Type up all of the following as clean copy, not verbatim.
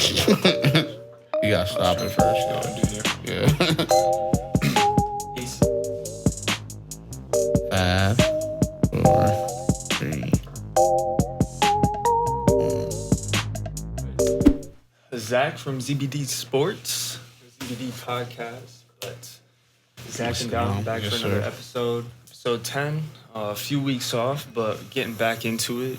You gotta stop it first. Yeah. 5, 4, 3. Zach from ZBD Sports, ZBD Podcast. But Zach and Dom back for another episode. Episode 10. A few weeks off, but getting back into it.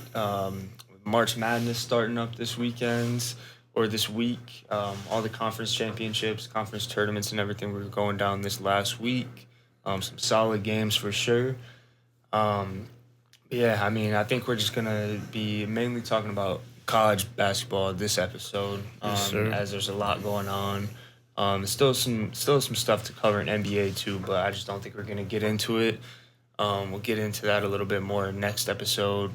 March Madness starting up this weekend or this week. All the conference championships, conference tournaments, and everything were going down this last week. Some solid games for sure. Yeah, I mean, I think we're just gonna be mainly talking about college basketball this episode, as there's a lot going on. Still some stuff to cover in NBA too, but I just don't think we're gonna get into it. We'll get into that a little bit more next episode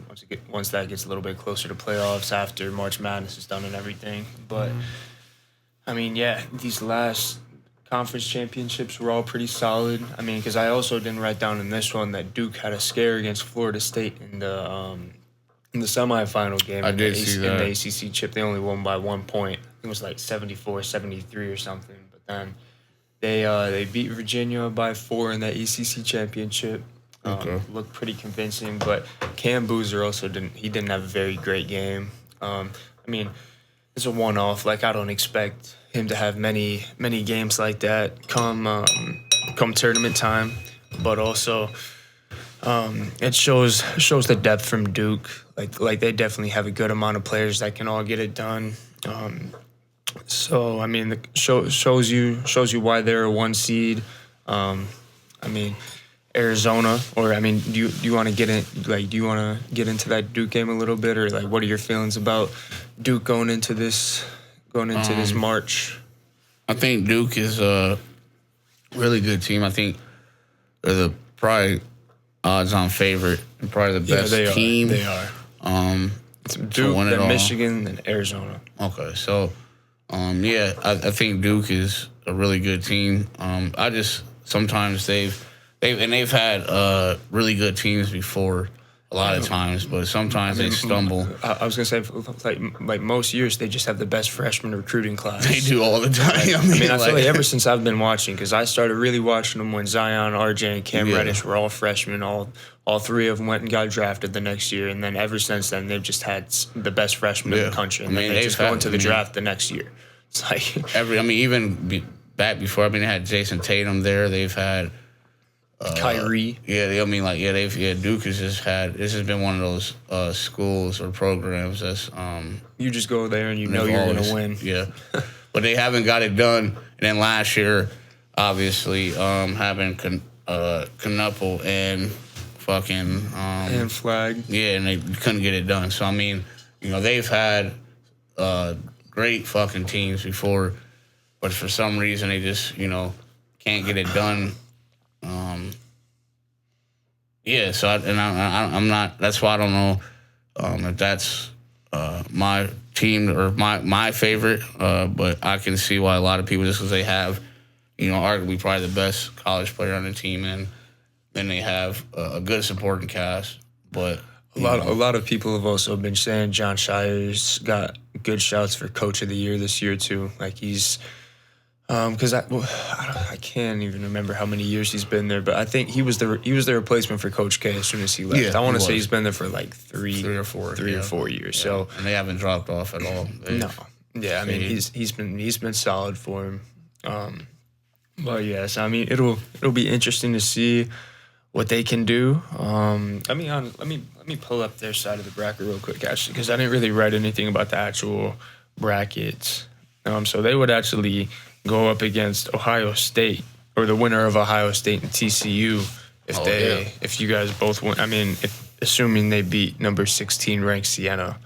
once that gets a little bit closer to playoffs after March Madness is done and everything. But I mean, yeah, these last conference championships were all pretty solid. I mean, because I also didn't write down in this one that Duke had a scare against Florida State in the semifinal game. I did see that. In the ACC chip, they only won by 1 point. It was like 74-73 or something. But then they beat Virginia by 4 in the ACC championship. Looked pretty convincing, but Cam Boozer also didn't have a very great game. I mean, it's a one-off. Like, I don't expect him to have many games like that come tournament time, but also it shows the depth from Duke. Like they definitely have a good amount of players that can all get it done. So I mean, shows you why they're a 1 seed. I mean, Arizona, or I mean, do you want to get into that Duke game a little bit, or like what are your feelings about Duke going into this March? I think Duke is a really good team. I think they're the probably odds-on favorite and probably the best team. They are. It's Duke, then Michigan, then Arizona. Okay, so I think Duke is a really good team. I just sometimes they've had really good teams before a lot of times, but sometimes they stumble. I was gonna say, like most years, they just have the best freshman recruiting class. They do all the time. I feel like ever since I've been watching, because I started really watching them when Zion, RJ, and Cam Reddish were all freshmen. All 3 of them went and got drafted the next year, and then ever since then, they've just had the best freshmen in the country. And then they just go into the draft the next year. It's like back before. They had Jason Tatum there. They've had Kyrie. Duke has just had. This has been one of those schools or programs that's. You just go there and you're going to win. Yeah, but they haven't got it done. And then last year, obviously, having Knuckle and fucking and Flag. Yeah, and they couldn't get it done. So I mean, they've had great fucking teams before, but for some reason they just can't get it done. So I'm not. That's why I don't know if that's my team or my favorite. But I can see why a lot of people, just because they have, arguably probably the best college player on the team, and then they have a good supporting cast. But a lot of people have also been saying Jon Scheyer's got good shouts for Coach of the Year this year too. Like he's. Because I can't even remember how many years he's been there, but I think he was the replacement for Coach K as soon as he left. Yeah, I want to say he's been there for like three or four years. Yeah. So and they haven't dropped off at all. No, yeah, I mean he's been solid for him. But yes, I mean it'll be interesting to see what they can do. Let me pull up their side of the bracket real quick, actually, because I didn't really write anything about the actual brackets. So they would actually go up against Ohio State, or the winner of Ohio State and TCU, if you guys both win. I mean, assuming they beat number 16 ranked Siena,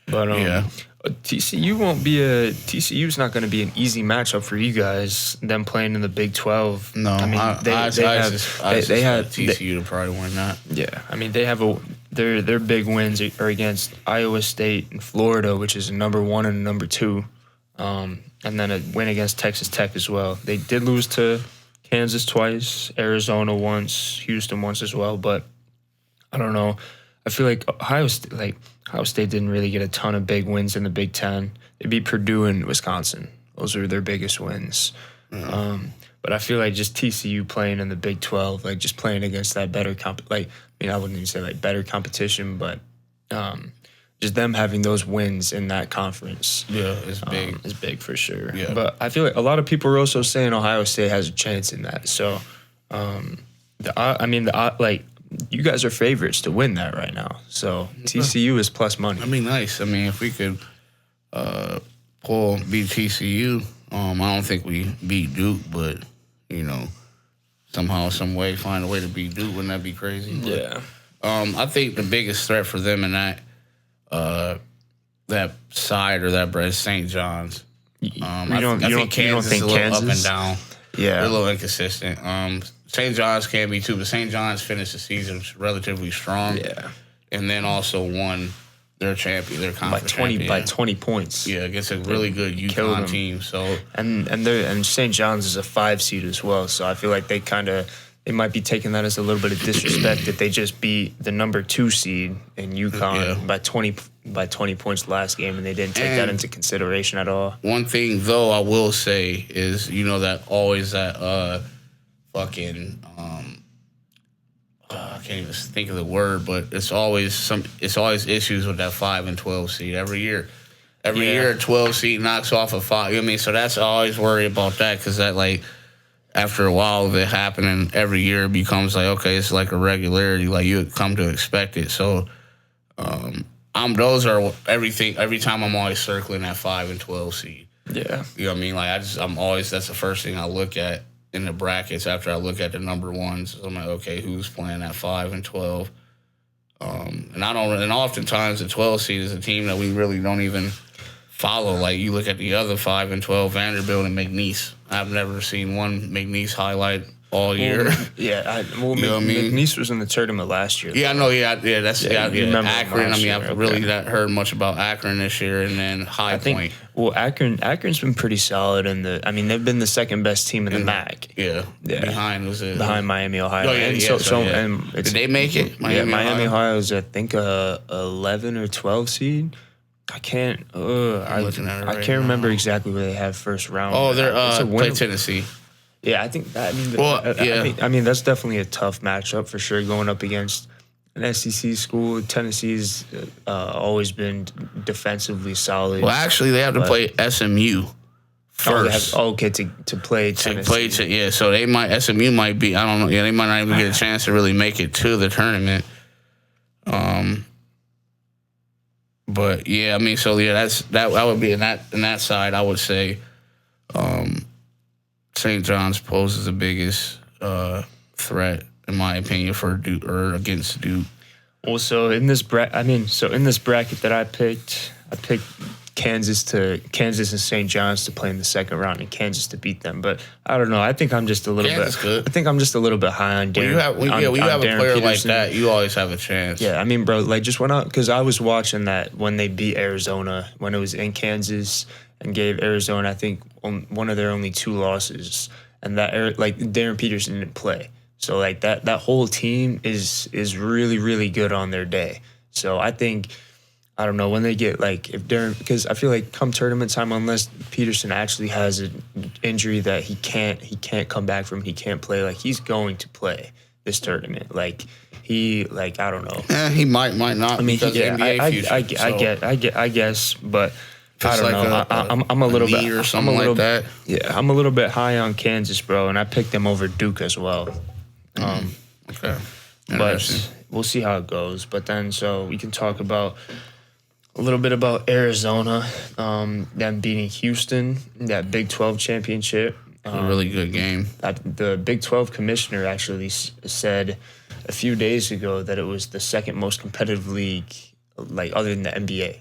but TCU's not going to be an easy matchup for you guys. Them playing in the Big 12. No, I mean they have TCU to probably win that. Yeah, I mean they have their big wins are against Iowa State and Florida, which is a number 1 and a number 2. And then a win against Texas Tech as well. They did lose to Kansas twice, Arizona once, Houston once as well. But I don't know. I feel like Ohio State didn't really get a ton of big wins in the Big Ten. They beat Purdue and Wisconsin. Those were their biggest wins. But I feel like just TCU playing in the Big 12, like just playing against that better I wouldn't even say like better competition, but just them having those wins in that conference. Yeah, it's big. It's big for sure. Yeah. But I feel like a lot of people are also saying Ohio State has a chance in that. So, you guys are favorites to win that right now. So TCU is plus money. I mean, nice. I mean, if we could beat TCU, I don't think we beat Duke, but somehow, some way, find a way to beat Duke. Wouldn't that be crazy? But, yeah. I think the biggest threat for them in that side or that is St. John's. I think Kansas is a little up and down. Yeah, they're a little inconsistent. St. John's can be too, but St. John's finished the season relatively strong. Yeah, and then also won their conference by 20 points. Yeah, against a really good UConn team. So and St. John's is a 5 seed as well. So I feel like they might be taking that as a little bit of disrespect that they just beat the number 2 seed in UConn by 20 points last game, and they didn't take that into consideration at all. One thing though I will say is that always that fucking I can't even think of the word, but it's always issues with that 5 and 12 seed every year. Every year a 12 seed knocks off a 5. You know what I mean? So that's I always worry about that, because that after a while of it happening every year, it becomes okay, it's like a regularity, you come to expect it. So those are everything. Every time I'm always circling that 5 and 12 seed. Yeah. You know what I mean? I'm always, that's the first thing I look at in the brackets after I look at the number ones. I'm like, okay, who's playing at 5 and 12? And oftentimes the 12 seed is a team that we really don't even follow. You look at the other 5 and 12, Vanderbilt and McNeese. I've never seen one McNeese highlight all year. McNeese was in the tournament last year. Yeah, I know. Yeah, that's Akron. I've really not heard much about Akron this year, and then High Point. Akron's been pretty solid they've been the second best team in the MAC. Yeah. Behind Miami, Ohio. Did they make it? Miami, Ohio is I think a 11 or 12 seed. I can't remember exactly where they have first round. Oh, they're play Tennessee. Yeah, I think that. That's definitely a tough matchup for sure. Going up against an SEC school, Tennessee's always been defensively solid. Well, actually, they have to play SMU first. To play Tennessee. So SMU might be. I don't know. Yeah, they might not even get a chance to really make it to the tournament. But that would be in that side. I would say, St. John's poses the biggest threat, in my opinion, for Duke or against Duke. Also, in this bracket that I picked Kansas and St. John's to play in the second round, and Kansas to beat them. But I don't know. I think I'm just a little bit. Good. I think I'm just a little bit high on Darren. When you have a player Peterson. Like that, you always have a chance. Yeah, bro, just went out because I was watching that when they beat Arizona when it was in Kansas and gave Arizona, I think, one of their only 2 losses, and that Darren Peterson didn't play. So that whole team is really, really good on their day. So I think. I don't know when they get if Darren, because I feel like come tournament time, unless Peterson actually has an injury that he can't come back from, he can't play. He's going to play this tournament. I don't know. He might not. NBA future. I guess, but I don't know. I'm a little bit or something like that. Yeah, I'm a little bit high on Kansas, bro, and I picked them over Duke as well. Okay, but we'll see how it goes. But then, so we can talk about. A little bit about Arizona, them beating Houston, that Big 12 championship. A really good game. The Big 12 commissioner actually said a few days ago that it was the second most competitive league, other than the NBA.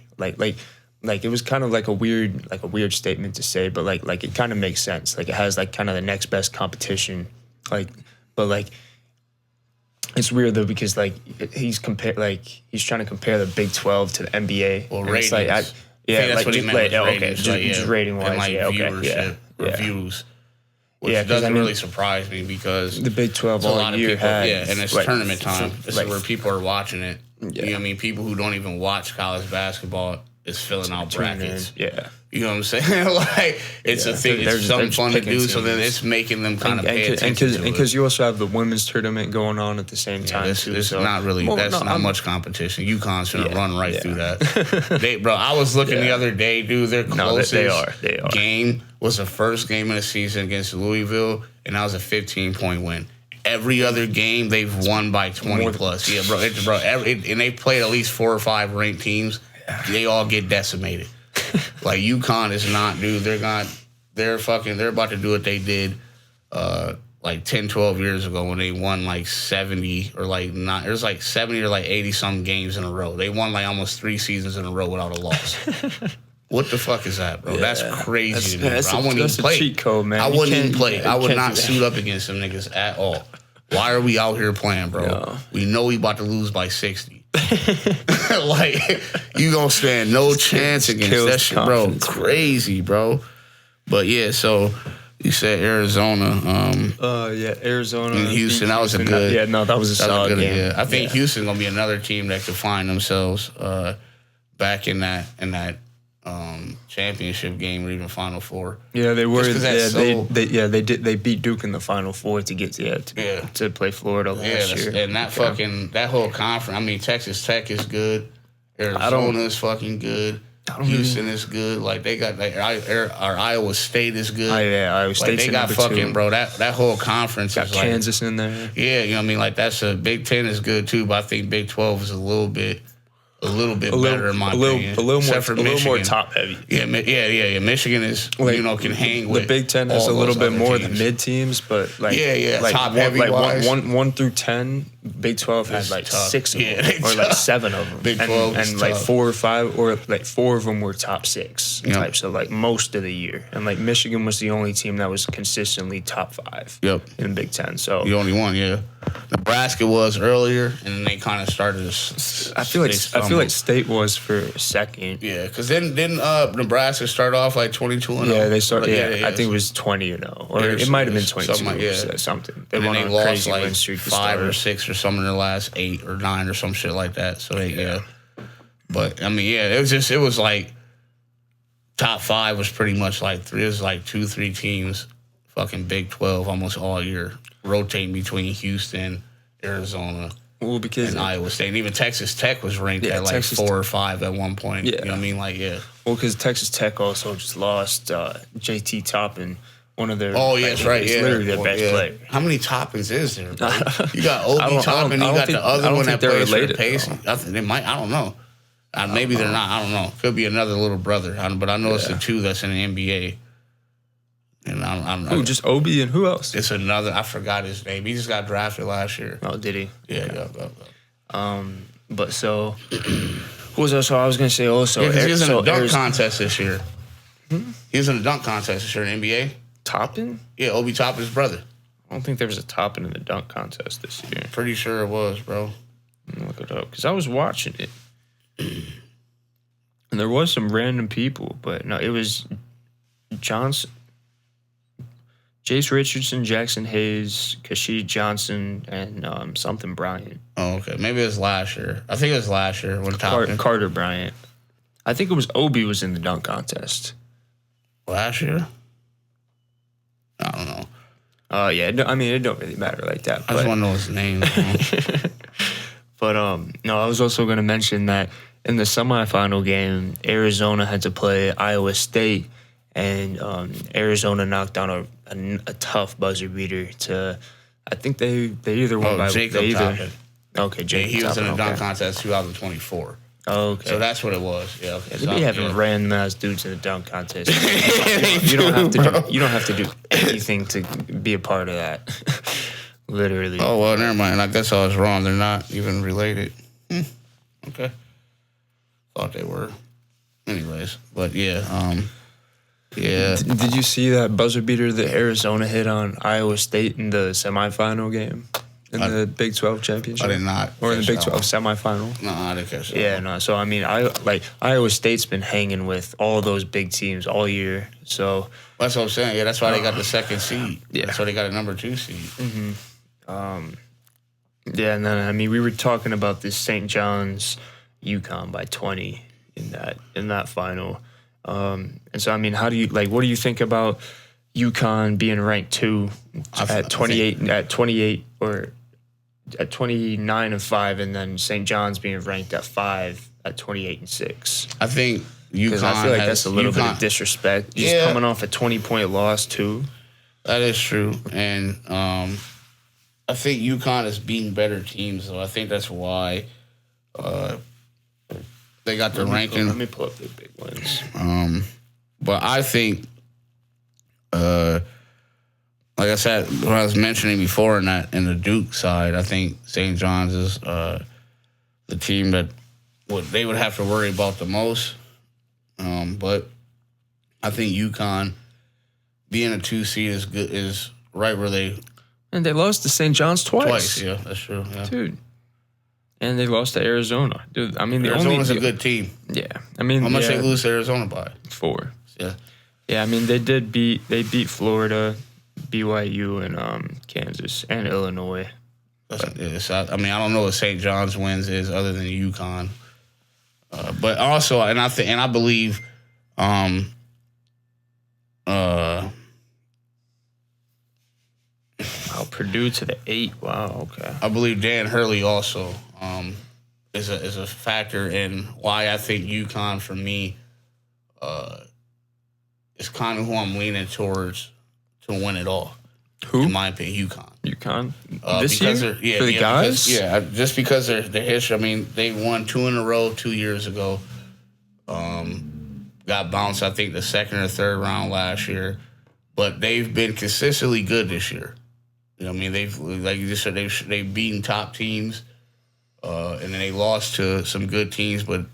It was kind of a weird statement to say, but it kind of makes sense. It has kind of the next best competition, It's weird though because he's trying to compare the Big 12 to the NBA. Well, ratings. That's what he meant. Just rating wise, viewership, reviews. Which doesn't really surprise me because the Big 12 all a lot of year people, had and it's tournament time. This is where people are watching it. You know what I mean? People who don't even watch college basketball is filling out brackets. Yeah. You know what I'm saying? Like, it's a thing. It's something fun to do, teams. So then it's making them kind of pay attention to it. And because you also have the women's tournament going on at the same time, too. It's not really, not much competition. UConn's going to run right through that. Bro, I was looking the other day, dude, their closest they are. game was the first game of the season against Louisville, and that was a 15-point win. Every other game, they've won by 20 plus. Yeah, bro. And they played at least 4 or 5 ranked teams. They all get decimated. Like, UConn is not, dude. They're about to do what they did like 10, 12 years ago when they won like 70 or like not. It was like 70 or like 80 some games in a row. They won like almost 3 seasons in a row without a loss. What the fuck is that, bro? Yeah, that's crazy to me, bro. I wouldn't even play. Cheat code, man. I wouldn't even play. I would not suit up against them niggas at all. Why are we out here playing, bro? No. We know we about to lose by 60. Like, you gonna stand no chance against that shit, bro. Crazy, bro. But yeah, so you said Arizona. Arizona and Houston. That was a good. Yeah, no, that was a solid game. Yeah, I think Houston gonna be another team that could find themselves back in that championship game or even Final Four. Yeah, they were. They beat Duke in the Final Four to get to play Florida last year. And that whole conference. I mean, Texas Tech is good. Arizona is fucking good. Houston is good. Like, they got our Iowa State is good. Iowa State. Like, they got fucking 2. Bro. That whole conference got is Kansas in there. Yeah, you know what I mean. Like, that's Big 10 is good too, but I think Big 12 is a little bit better in my opinion. A little more top heavy. Yeah. Michigan is can hang with the Big 10 has a little bit more of the mid teams, but like top heavy wise. 1 through 10. Big 12 had like tough. 6 of them, or like 7 of them. Big 12 and like 4 or 5, or like 4 of them were top 6 types. So like most of the year, and like Michigan was the only team that was consistently top 5. In Big 10. So the only one, Nebraska was earlier, and then they kind of started. I feel like State was for second. Yeah, because then Nebraska start off like 22-0. Yeah, they started. I think it was 20-0, or it might have been 22. Something. They won a crazy like 5 or 6 or something in their last 8 or 9 or some shit like that. So but I mean, it was like top 5 was pretty much like 3. It was like 2-3 teams, fucking Big 12 almost all year, rotating between Houston, Arizona, and Iowa State. And even Texas Tech was ranked at like Texas 4 or 5 at one point. You know what I mean? Like, Well, because Texas Tech also just lost JT Toppin. One of their that's right. Literally their best player. How many Toppins is there, bro? You got Obi Toppin, you got the other one that plays for Pacing. They might. I don't know. Maybe they're not. I don't know. Could be another little brother. But I know it's the 2 that's in the NBA. And I don't know. Who? Just Obi and who else? It's another. I forgot his name. He just got drafted last year. Oh, did he? Yeah. But so, who was that? So I was gonna say also. Yeah, he was in a dunk contest this year. He was in a dunk contest this year in the NBA. Toppin? Yeah, Obi Toppin's brother. I don't think there was a Toppin in the dunk contest this year. Pretty sure it was, bro. Let me look it up, because I was watching it. And there was some random people, but no, it was Johnson, Jace Richardson, Jackson Hayes, Kashid Johnson, and something Bryant. Oh, okay. Maybe it was last year. I think it was last year when Toppin. Carter Bryant. I think it was Obi was in the dunk contest. Last year? I don't know. I mean, it don't really matter like that. I just want to know his name. But no, I was also going to mention that in the semifinal game, Arizona had to play Iowa State, and Arizona knocked down a tough buzzer beater to. I think they either won by Jacob Toppin. Okay, Jacob. He was in a dunk contest 2024. Oh, okay. So that's what it was. Yeah, okay. They be having random ass dudes in the dunk contest. You don't have to do anything to be a part of that. Literally. Oh well, never mind. I guess I was wrong. They're not even related. Okay. Thought they were. Anyways, but yeah. Did you see that buzzer beater that Arizona hit on Iowa State in the semifinal game? In the Big 12 championship? I did not. Or in the Big 12 semifinal? No, I didn't catch that. Yeah, no. So, I mean, Iowa State's been hanging with all those big teams all year. So that's what I'm saying. Yeah, that's why they got the second seed. Yeah. That's why they got a number 2 seed. Mm-hmm. Yeah, and then we were talking about this St. John's UConn by 20 in that final. And so how do you what do you think about UConn being ranked 2 at 28 or at 29-5, and then St. John's being ranked at 5 at 28-6? I think UConn, because I feel like that's a little bit of disrespect. Just coming off a 20-point loss too. That is true, and I think UConn has beaten better teams, though. I think that's why they got the ranking. Let me pull up the big wins. But I think, like I said, what I was mentioning before in the Duke side, I think St. John's is the team that they would have to worry about the most. But I think UConn being a 2 seed is right where they. And they lost to St. John's twice. Yeah, that's true. Yeah. Dude. And they lost to Arizona. Dude, Arizona's a good team. Yeah. How much they lose to Arizona by? 4. Yeah. Yeah, they beat Florida, BYU, and Kansas, and Illinois. I don't know what St. John's wins is other than UConn. But also, I believe Purdue to the 8. Wow, okay. I believe Dan Hurley also is a factor in why I think UConn, for me, is kind of who I'm leaning towards to win it all. Who? In my opinion, UConn. This year? For the guys? Just because their history. They won 2 in a row 2 years ago. Got bounced, I think, the second or third round last year. But they've been consistently good this year. They've, like you just said, they've beaten top teams, and then they lost to some good teams. But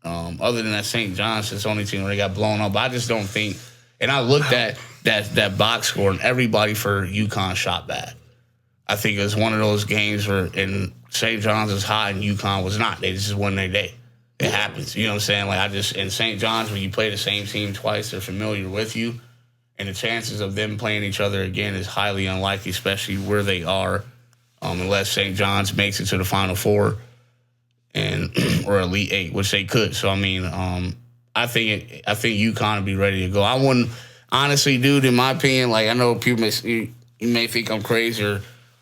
other than that, St. John's is the only team where they got blown up. But I just don't think. And I looked at that box score, and everybody for UConn shot bad. I think it was one of those games where St. John's was hot and UConn was not. They just won their day. It happens. You know what I'm saying? In St. John's, when you play the same team twice, they're familiar with you. And the chances of them playing each other again is highly unlikely, especially where they are, unless St. John's makes it to the Final Four or Elite 8, which they could. So I think UConn would be ready to go. I wouldn't honestly, dude. In my opinion, I know people you may think I'm crazy,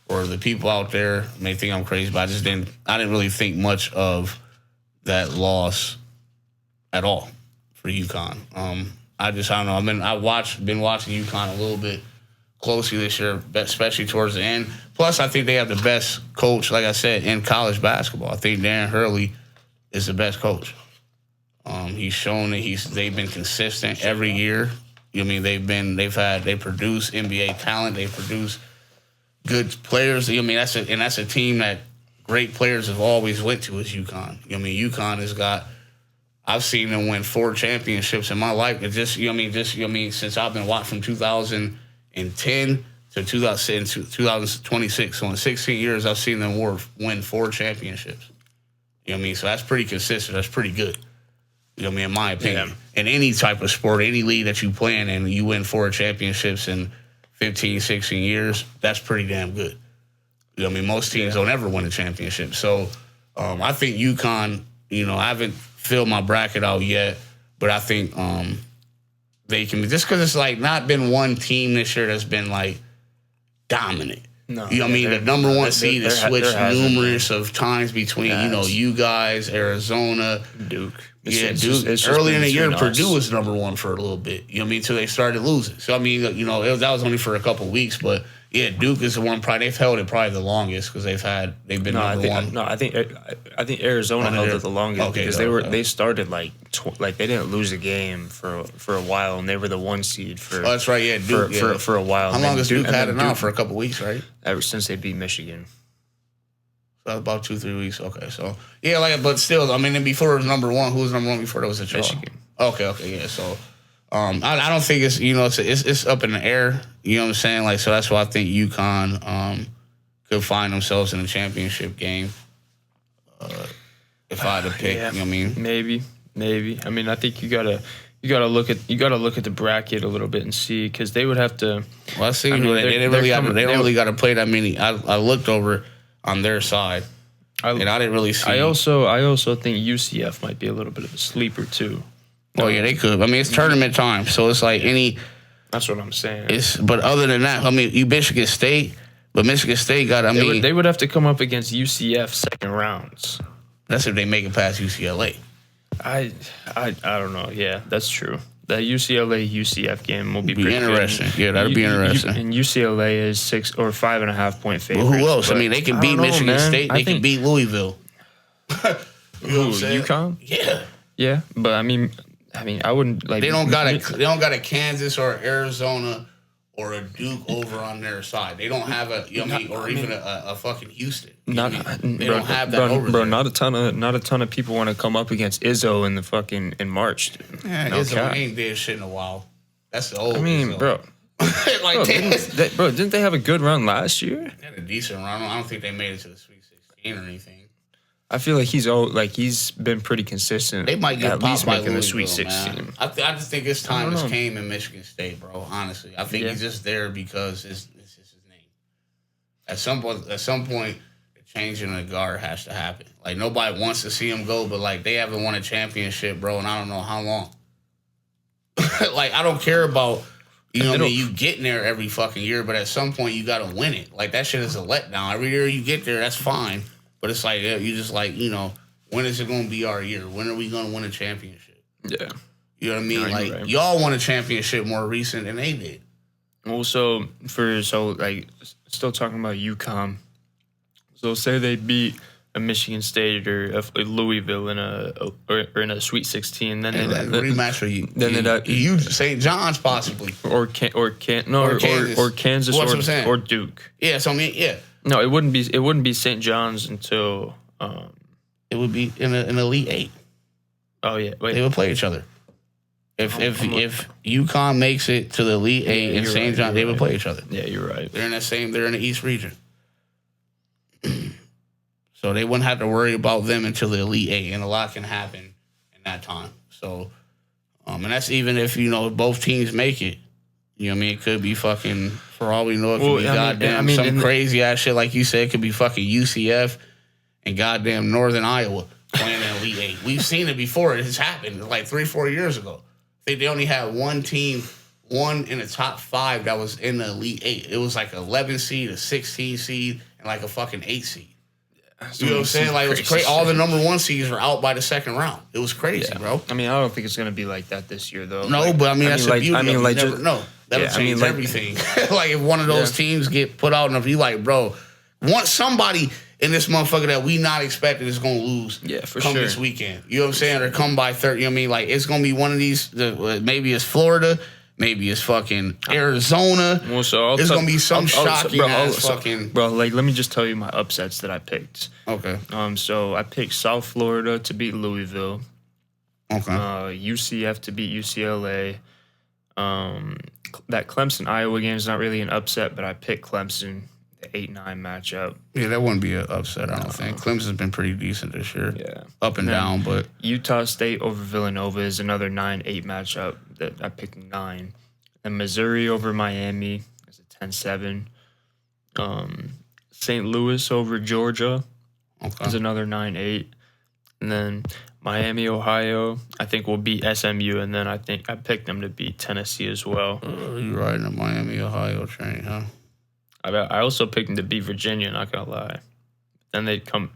or the people out there may think I'm crazy, but I didn't really think much of that loss at all for UConn. I don't know. Been watching UConn a little bit closely this year, especially towards the end. Plus, I think they have the best coach, like I said, in college basketball. I think Dan Hurley is the best coach. He's shown that they've been consistent every year. They produce NBA talent. They produce good players. That's a team that great players have always went to is UConn. UConn has got. I've seen them win 4 championships in my life. Since I've been watching from 2010 to 2026. So in 16 years, I've seen them win 4 championships. So that's pretty consistent. That's pretty good. In my opinion. Yeah. In any type of sport, any league that you play in, and you win 4 championships in 15, 16 years, that's pretty damn good. Most teams don't ever win a championship. So I think UConn, I haven't filled my bracket out yet, but I think they can be, just because it's not been one team this year that's been dominant. No, the number 1 seed has switched numerous of times between you guys, Arizona, Duke. Duke. Early in the year, Purdue was number 1 for a little bit. Until they started losing. So that was only for a couple of weeks, but. Yeah, Duke is the one. They've held it probably the longest because they've been number 1. I think Arizona held it the longest because they started they didn't lose a game for a while, and they were the 1 seed for. Oh, that's right. Yeah, Duke for a while. How long has Duke had it now? For a couple of weeks, right? Ever since they beat Michigan. So about 2-3 weeks. Okay, so yeah, but still, before it was number 1, who was number 1 before that was a Michigan. Okay, yeah, so. I don't think it's it's up in the air. You know what I'm saying? So that's why I think UConn could find themselves in a championship game. If I had to pick, Maybe. I think you gotta look at the bracket a little bit and see, because they would have to. Well, I see. They don't really got to play that many. I looked over. on their side. And I didn't really see. I also think UCF might be a little bit of a sleeper too. Oh yeah, they could. I mean, it's tournament time, so it's like any. That's what I'm saying. But other than that, I mean, you Michigan State, but Michigan State got. They would have to come up against UCF second rounds. That's if they make it past UCLA. I don't know. Yeah, that's true. That UCLA UCF game will be pretty interesting. Good. Yeah, that'd be interesting. And UCLA is 6 or 5.5 point favorite. Well, who else? I mean, they can beat Michigan State. They can beat Louisville. UConn? Yeah. Yeah, but I mean, I wouldn't like. They don't got a Kansas or Arizona or a Duke over on their side. They don't have a even a fucking Houston. They don't have that over there. Not a ton of people want to come up against Izzo in March. Dude. Yeah, Izzo ain't did shit in a while. That's the old. I mean, Izzo. bro. Didn't they have a good run last year? They had a decent run. I don't think they made it to the Sweet 16 or anything. I feel like he's been pretty consistent. They might get at least by making the Louisville, Sweet 16. Man. I just think his time has came in Michigan State, bro. Honestly, I think he's just there because it's his name. At some point, the change in the guard has to happen. Like nobody wants to see him go, but like they haven't won a championship, bro, and I don't know how long. Like I don't care about. You getting there every fucking year, but at some point you got to win it. Like that shit is a letdown. Every year you get there, that's fine. But it's like, you just like, when is it going to be our year? When are we going to win a championship? Yeah. You know what I mean? No, like, right. y'all won a championship more recent than they did. Also, still talking about UConn. So say they beat a Michigan State or a Louisville in a Sweet 16, then rematch for you. Then St. John's possibly or Kansas or Duke. Yeah, so I mean, yeah. No, it wouldn't be St. John's until it would be in an Elite Eight. Oh yeah, wait. They would play each other. If UConn makes it to the Elite Eight and St. John, they would play each other. Yeah, you're right. They're in the East region. So they wouldn't have to worry about them until the Elite Eight, and a lot can happen in that time. So, and that's even if both teams make it. You know what I mean? It could be fucking, for all we know, it could be goddamn some crazy ass shit like you said. It could be fucking UCF and goddamn Northern Iowa playing in Elite Eight. We've seen it before. It has happened like 3-4 years ago. I think they only had one team, one in the top 5 that was in the Elite Eight. It was like an 11 seed, a 16 seed, and like a fucking 8 seed. You know what I'm saying? Like, it was crazy. All the number 1 seeds were out by the second round. It was crazy, bro. I mean, I don't think it's going to be like that this year, though. No, but I mean, that's the beauty of it. You never know. That'll change everything. Like, if one of those teams get put out, and if you like, bro, want somebody in this motherfucker that we not expecting is going to lose come this weekend. You know what I'm saying? Or come by 30. You know what I mean? Like, it's going to be one of these, maybe it's Florida, maybe it's fucking Arizona. Well, so it's going to be some shocking ass fucking. Bro, like, let me just tell you my upsets that I picked. Okay. So I picked South Florida to beat Louisville. Okay. UCF to beat UCLA. That Clemson-Iowa game is not really an upset, but I picked Clemson, the 8-9 matchup. Yeah, that wouldn't be an upset, I don't think. Clemson's been pretty decent this year. Yeah. Up and down, but... Utah State over Villanova is another 9-8 matchup that I picked 9. And Missouri over Miami is a 10-7. St. Louis over Georgia is another 9-8. And then Miami, Ohio, I think will beat SMU, and then I think I picked them to beat Tennessee as well. You riding the Miami, Ohio train, huh? I also picked them to beat Virginia. Not gonna lie. Then they'd come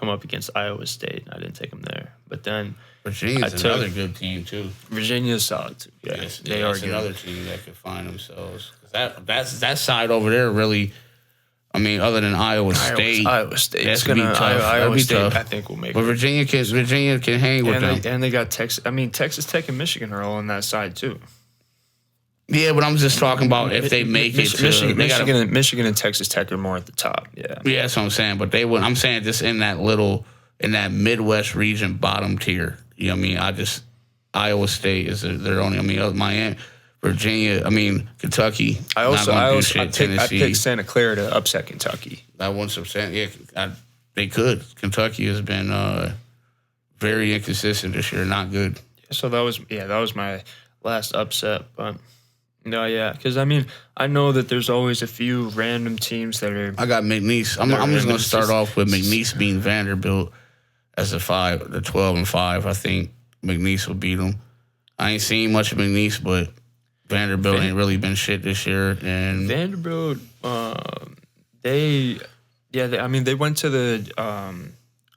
up against Iowa State. I didn't take them there, but then Virginia's another good team too. Virginia's solid too. Yeah, yes, they are another team that could find themselves. That side over there really. I mean, other than Iowa State, that's gonna be tough. Iowa State, tough. I think will make. But Virginia can hang with them. And they got Texas. I mean, Texas Tech and Michigan are all on that side too. Yeah, but I'm just talking about if they make it to Michigan and Texas Tech are more at the top. Yeah, that's what I'm saying. But they would. I'm saying just in that Midwest region, bottom tier. You know what I mean? Iowa State is their only. I mean, Miami. Virginia, Kentucky. I picked Santa Clara to upset Kentucky. That 1%, yeah, they could. Kentucky has been very inconsistent this year, not good. So that was my last upset. But No, yeah, because I mean, I know that there's always a few random teams that are. I got McNeese. I'm just going to start off with McNeese beating Vanderbilt as the 12-5. I think McNeese will beat them. I ain't seen much of McNeese, but Vanderbilt ain't really been shit this year. And Vanderbilt, they went to the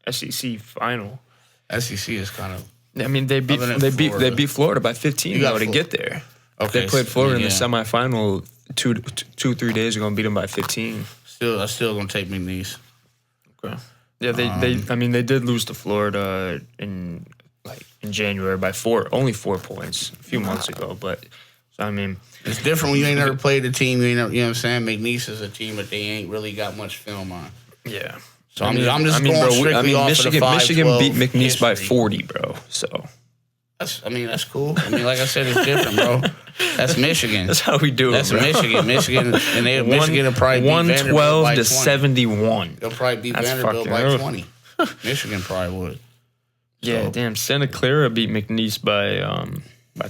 SEC final. SEC is kind of. I mean, they beat Florida by 15 to get there. Okay, they played Florida in the semifinal 3 days ago and beat them by 15. I'm still gonna take McNeese. Okay. Yeah, they did lose to Florida in January by only 4 points a few months ago. But so I mean, it's different when you ain't never played a team. You know what I'm saying? McNeese is a team that they ain't really got much film on. Yeah. So I'm just going strictly off of the 5-12 Michigan beat McNeese by 40, bro. So. That's cool. I mean, like I said, it's different, bro. That's Michigan. That's how we do it. That's Michigan. Michigan will probably beat Vanderbilt by 112 to 71. They'll probably beat Vanderbilt by 20. Michigan probably would. Yeah, damn. Santa Clara beat McNeese by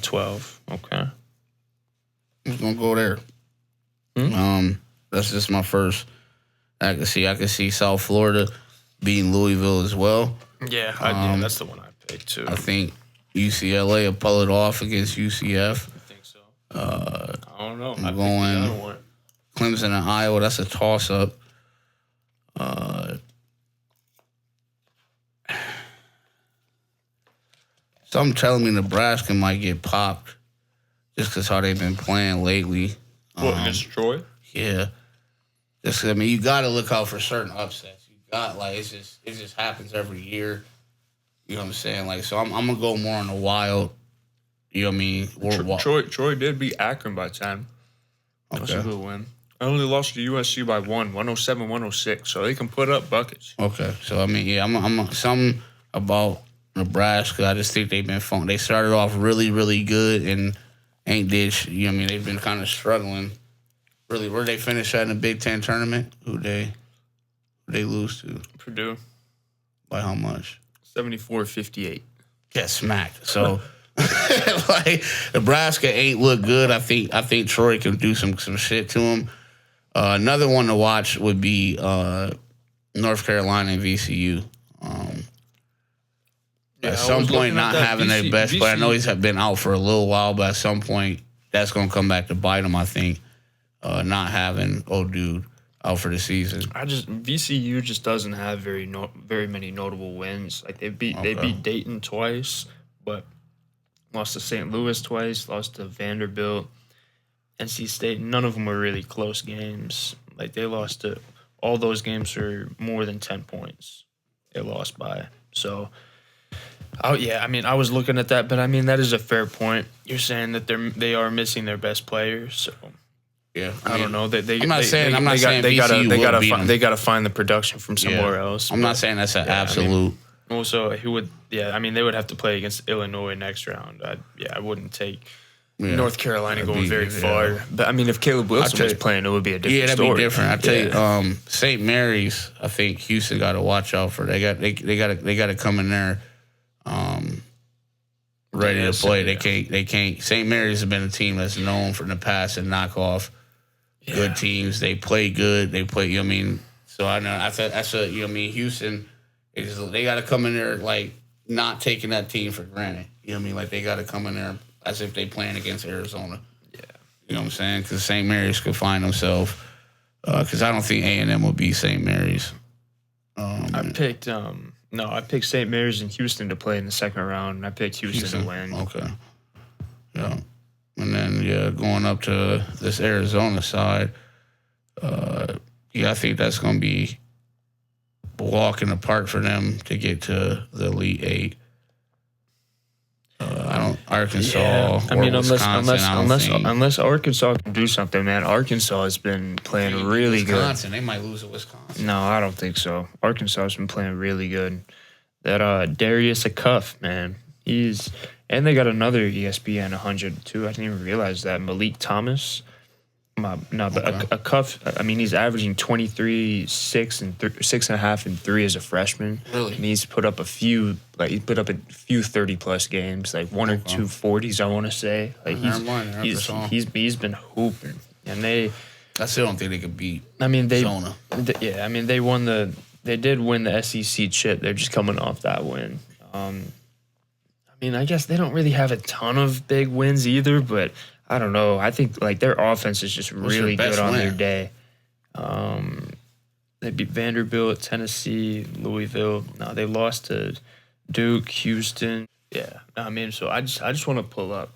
12. Okay. I'm just gonna go there. That's just my first. I can see South Florida beating Louisville as well. Yeah, that's the one I picked too. I think UCLA will pull it off against UCF. I think so. I don't know. I'm going Clemson and Iowa. That's a toss-up. Something telling me Nebraska might get popped just because how they've been playing lately. What, against Troy? Yeah. Just, I mean, you got to look out for certain upsets. You got, it just happens every year. You know what I'm saying? So I'm going to go more on the wild. You know what I mean? Troy did beat Akron by 10. That's a good win. I only lost to USC by 107-106, so they can put up buckets. Okay. So, I mean, yeah, I'm something about Nebraska. I just think they've been fun. They started off really, really good and ain't did, you know what I mean? They've been kind of struggling. Really, where they finish at in the Big Ten tournament? Who they lose to? Purdue. By how much? 74-58. Get smacked. So, Nebraska ain't look good. I think Troy can do some shit to them. Another one to watch would be North Carolina and VCU. At some point, not having their best player. I know he's been out for a little while, but at some point, that's going to come back to bite him, I think. Not having old dude out for the season. VCU just doesn't have very many notable wins. They beat Dayton twice, but lost to St. Louis twice, lost to Vanderbilt, NC State. None of them were really close games. They lost to all those games for more than 10 points. They lost by. So, I was looking at that, but I mean that is a fair point. You're saying that they are missing their best players, so. Yeah, I don't know. I'm not saying VCU they got to find the production from somewhere else. I'm not saying that's an absolute. Also, who would? Yeah, I mean they would have to play against Illinois next round. I wouldn't take North Carolina going very far. But I mean, if Caleb Wilson was playing, it would be a different story. Yeah, that'd be different. I tell you, St. Mary's. I think Houston got to watch out for. They got to come in there. Ready to play. They can't. St. Mary's has been a team that's known for in the past and knock off good teams. They play good. They play. You know what I mean? So I know. That's a. You know what I mean? Houston. They got to come in there not taking that team for granted. You know what I mean? They got to come in there as if they playing against Arizona. Yeah. You know what I'm saying? Because St. Mary's could find themselves. Because I don't think A&M will beat St. Mary's. I picked. I picked St. Mary's and Houston to play in the second round, and I picked Houston to win. Okay. Yeah. And then, going up to this Arizona side, I think that's going to be a walk in the park for them to get to the Elite Eight. Arkansas or Wisconsin, unless Arkansas can do something, man. Arkansas has been playing really good. They might lose to Wisconsin. No, I don't think so. Arkansas has been playing really good. That Darius Acuff, man, and they got another ESPN 100 too. I didn't even realize that Malik Thomas A Cuff. I mean, he's averaging 23, 6 and 6.5 and 3 as a freshman. Really? And he's put up a few 30+ games, like one or two 40s. I want to say, like he's been hooping, and I still don't think they could beat. I mean, Zona. I mean, they did win the SEC chip. They're just coming off that win. I mean, I guess they don't really have a ton of big wins either, but I don't know. I think like their offense is just really good on their day. They beat Vanderbilt, Tennessee, Louisville. No, they lost to Duke, Houston. Yeah, I mean, so I just want to pull up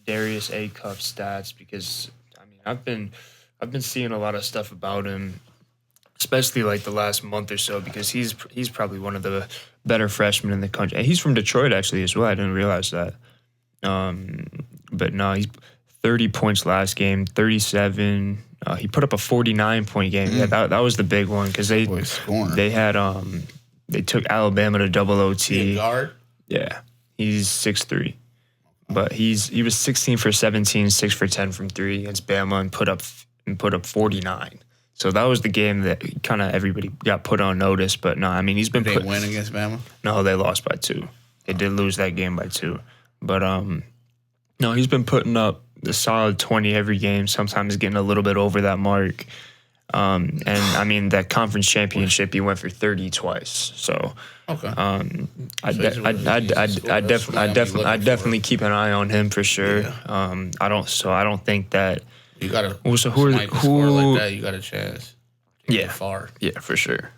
Darius A. Cuff stats because I mean I've been seeing a lot of stuff about him, especially like the last month or so, because he's probably one of the better freshmen in the country. And he's from Detroit actually as well. I didn't realize that. But no, he's 30 points last game, 37. He put up a 49-point game. Yeah, that was the big one because they took Alabama to double OT. Guard? Yeah, he's 6'3". But he was 16 for 17, 6 for 10 from 3 against Bama and put up 49. So that was the game that kind of everybody got put on notice. But no, I mean he's been. Did they win against Bama? No, they lost by 2. They did lose that game by 2. But no, he's been putting up a solid 20 every game. Sometimes getting a little bit over that mark. And I mean that conference championship, he went for 30 twice. So okay. I definitely keep an eye on him for sure. Yeah. I don't think that. You gotta. So who like that? You got a chance. Yeah, far. Yeah, for sure.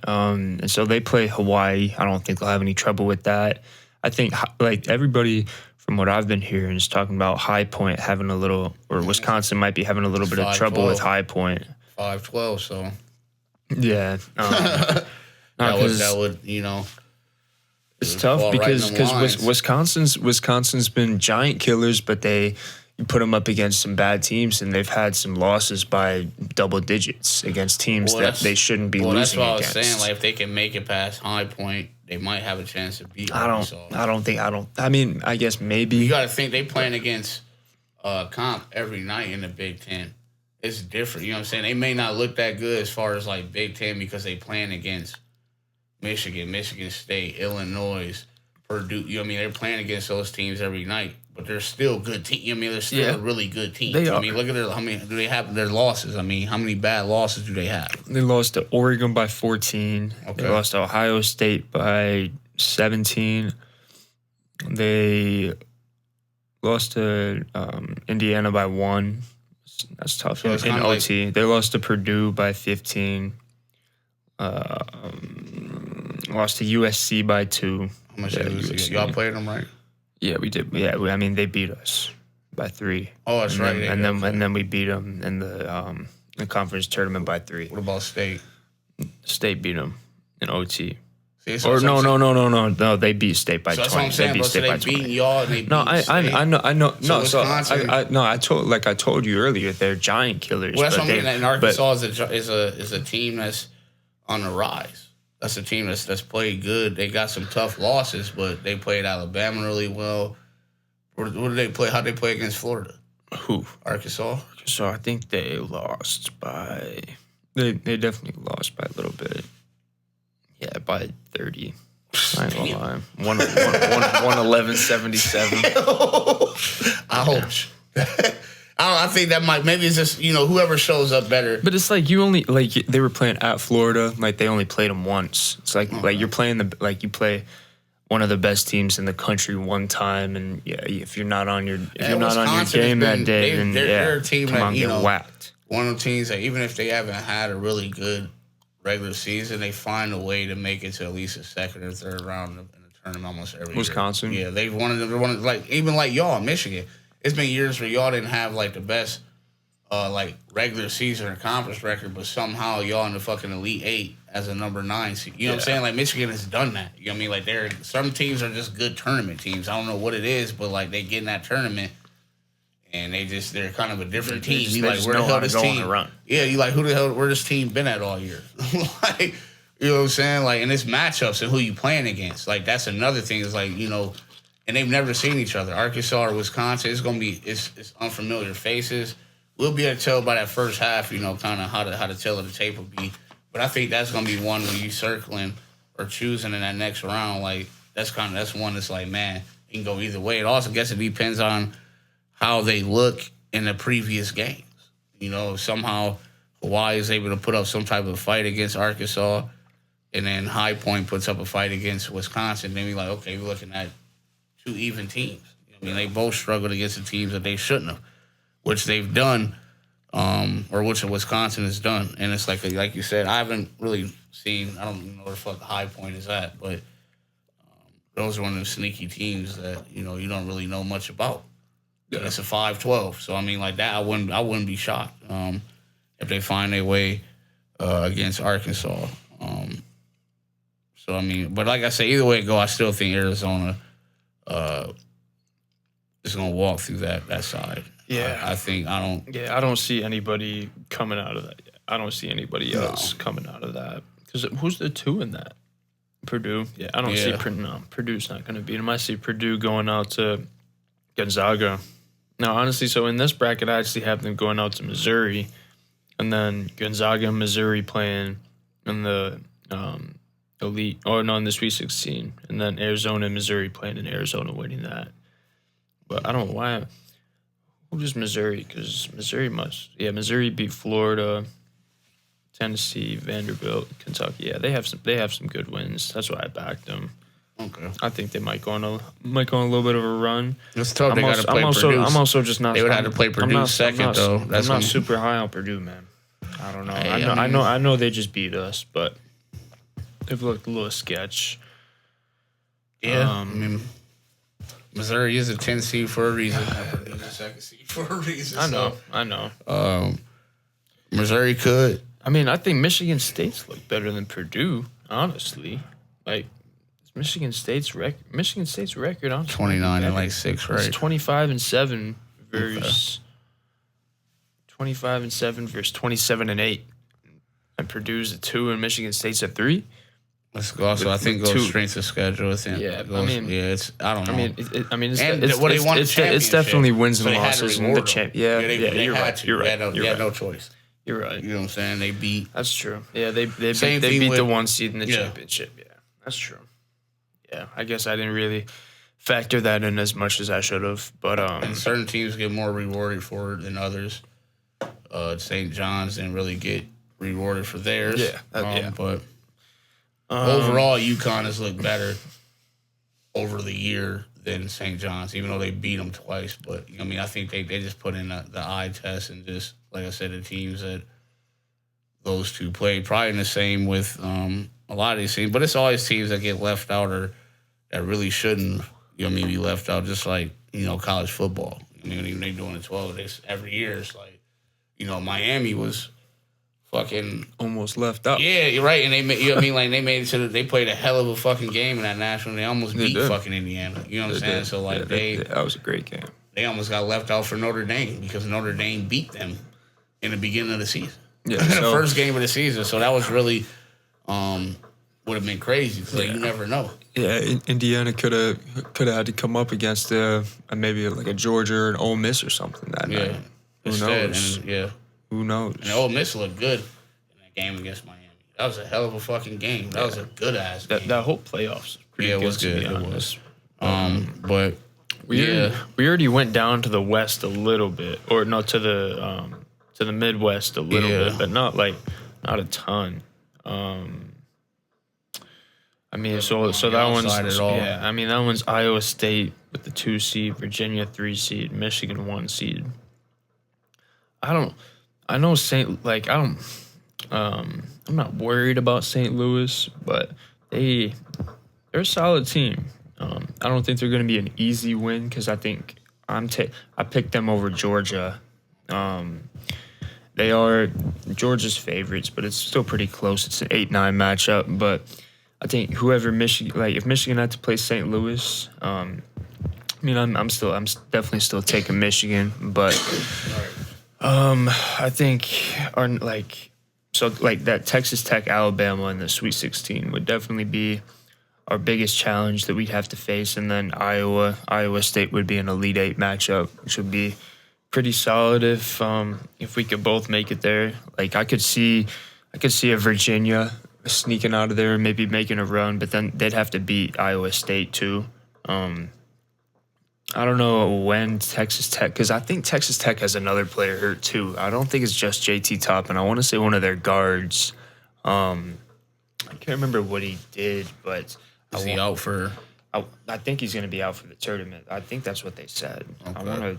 And so they play Hawaii. I don't think they'll have any trouble with that. I think like everybody from what I've been hearing is talking about High Point having a little, or Wisconsin might be having a little bit of trouble with High Point. 5-12. So. Yeah. That would It's tough because Wisconsin's been giant killers, but you put them up against some bad teams, and they've had some losses by double digits against teams that they shouldn't be losing against. That's what I was saying. Like, if they can make it past High Point, they might have a chance to beat Arkansas. I mean, I guess maybe. You got to think they playing against comp every night in the Big Ten. It's different. You know what I'm saying? They may not look that good as far as, like, Big Ten because they playing against Michigan, Michigan State, Illinois, Purdue. You know what I mean? They're playing against those teams every night. But they're still good teams. I mean, they're still a really good team. I mean, look at how many do they have their losses? I mean, how many bad losses do they have? They lost to Oregon by 14. Okay. They lost to Ohio State by 17. They lost to Indiana by 1. That's tough. So in OT. They lost to Purdue by 15. Lost to USC by 2. How much did they lose? Y'all played them, right? Yeah, we did. Yeah, I mean they beat us by 3. Oh, that's right. And then we beat them in the conference tournament by 3. What about State? State beat them in OT. See, no. They beat State by 20. That's what I'm saying, bro. So they beat y'all. And they beat State. I know. No, so Wisconsin, I told you earlier, they're giant killers. Well, that's what I'm saying. And Arkansas is a team that's on the rise. That's a team that's played good. They got some tough losses, but they played Alabama really well. What did they play? How'd they play against Florida? Who? Arkansas. So I think they lost by. They definitely lost by a little bit. Yeah, by 30. I ain't gonna lie. 111-77. Ouch. I think that maybe it's just, whoever shows up better. But it's like they were playing at Florida, like they only played them once. It's like you're playing you play one of the best teams in the country one time, and if you're not on your game that day, then they're a team that get whacked. One of the teams that even if they haven't had a really good regular season, they find a way to make it to at least a second or third round in the tournament almost every year. Wisconsin, yeah, they're one of like even like y'all, Michigan. It's been years where y'all didn't have, like, the best, regular season or conference record, but somehow y'all in the fucking Elite 8 as a number 9 seed. You know what I'm saying? Like, Michigan has done that. You know what I mean? Like, some teams are just good tournament teams. I don't know what it is, but, like, they get in that tournament, and they're kind of a different team. You like, where the hell this team? Yeah, you like, where this team been at all year? Like, you know what I'm saying? Like, and it's matchups and who you playing against. Like, that's another thing is, like, and they've never seen each other. Arkansas or Wisconsin, it's unfamiliar faces. We'll be able to tell by that first half, kind of how the tail of the tape will be. But I think that's gonna be one when you circling or choosing in that next round. Like that's one that's like, man, it can go either way. It also guess it depends on how they look in the previous games. If somehow Hawaii is able to put up some type of fight against Arkansas, and then High Point puts up a fight against Wisconsin, then we're like, okay, we're looking at two even teams. They both struggled against the teams that they shouldn't have, which they've done, or which Wisconsin has done. And it's like you said, I haven't really seen, I don't even know where the fuck High Point is at, but those are one of the sneaky teams that, you don't really know much about. Yeah. It's a 5-12. So, like that, I wouldn't be shocked if they find their way against Arkansas. But like I say, either way it go, I still think Arizona is going to walk through that side. Yeah. I don't see anybody coming out of that yet. I don't see anybody else coming out of that. Because who's the 2 in that? Purdue? Yeah, I don't see Purdue's not going to beat them. I see Purdue going out to Gonzaga. Now, honestly, so in this bracket, I actually have them going out to Missouri, and then Gonzaga and Missouri playing in the elite, in the Sweet 16, and then Arizona and Missouri playing in Arizona winning that. But I don't know why. Who does Missouri? Because Missouri beat Florida, Tennessee, Vanderbilt, Kentucky. Yeah, they have some good wins. That's why I backed them. Okay. I think they might go on a little bit of a run. It's tough. They got to play Purdue. I'm also just not. They would have to play Purdue second, though. I'm not super high on Purdue, man. I don't know. I know they just beat us, but they've looked a little sketch. Yeah. Missouri is a 10 seed for a reason. Purdue's a 2nd seed for a reason. I know. Missouri could. I think Michigan State's look better than Purdue, honestly. Like, Michigan State's record, honestly. 29-6, right? It's 25-7 versus 25-7 versus 27-8, and Purdue's a 2 and Michigan State's a 3. Let's go. Also, I think goes strength of schedule. I don't know. It's definitely wins and losses in the champ. You're right. You had no choice. You're right. You know what I'm saying? They beat. That's true. Yeah, they beat the 1 seed in the championship. Yeah, that's true. Yeah, I guess I didn't really factor that in as much as I should have. But and certain teams get more rewarded for it than others. St. John's didn't really get rewarded for theirs. But overall, UConn has looked better over the year than St. John's, even though they beat them twice. But I think they just put in the eye test, and just like I said, the teams that those two played, probably in the same with a lot of these teams. But it's always teams that get left out or that really shouldn't, be left out. Just like college football. Even they doing it 12 days every year. It's like Miami was fucking almost left out. Yeah, you're right. And they made they made it to they played a hell of a fucking game in that national. They almost beat fucking Indiana. You know what I'm saying? So that was a great game. They almost got left out for Notre Dame because Notre Dame beat them in the beginning of the season. Yeah, the first game of the season. So that was really would have been crazy because you never know. Yeah, Indiana could have had to come up against maybe like a Georgia or an Ole Miss or something that night. Who knows? Who knows? And Ole Miss looked good in that game against Miami. That was a hell of a fucking game. That was a good ass game. That whole playoffs was pretty good. It was good. To be honest. But we already went down to the West a little bit, or no, to the Midwest a little bit, but not a ton. So that one's that one's Iowa State with the 2 seed, Virginia 3 seed, Michigan 1 seed. I'm not worried about St. Louis, but they're a solid team. I don't think they're going to be an easy win because I think I picked them over Georgia. They are Georgia's favorites, but it's still pretty close. It's an 8-9 matchup, but I think if Michigan had to play St. Louis, I'm definitely still taking Michigan, but I think that Texas Tech Alabama in the Sweet 16 would definitely be our biggest challenge that we'd have to face, and then Iowa State would be an Elite Eight matchup, which would be pretty solid if we could both make it there. Like I could see a Virginia sneaking out of there and maybe making a run, but then they'd have to beat Iowa State too. I don't know when Texas Tech, because I think Texas Tech has another player hurt too. I don't think it's just JT Toppin. I want to say one of their guards. I can't remember what he did, but is he out for? I think he's going to be out for the tournament. I think that's what they said. Okay. I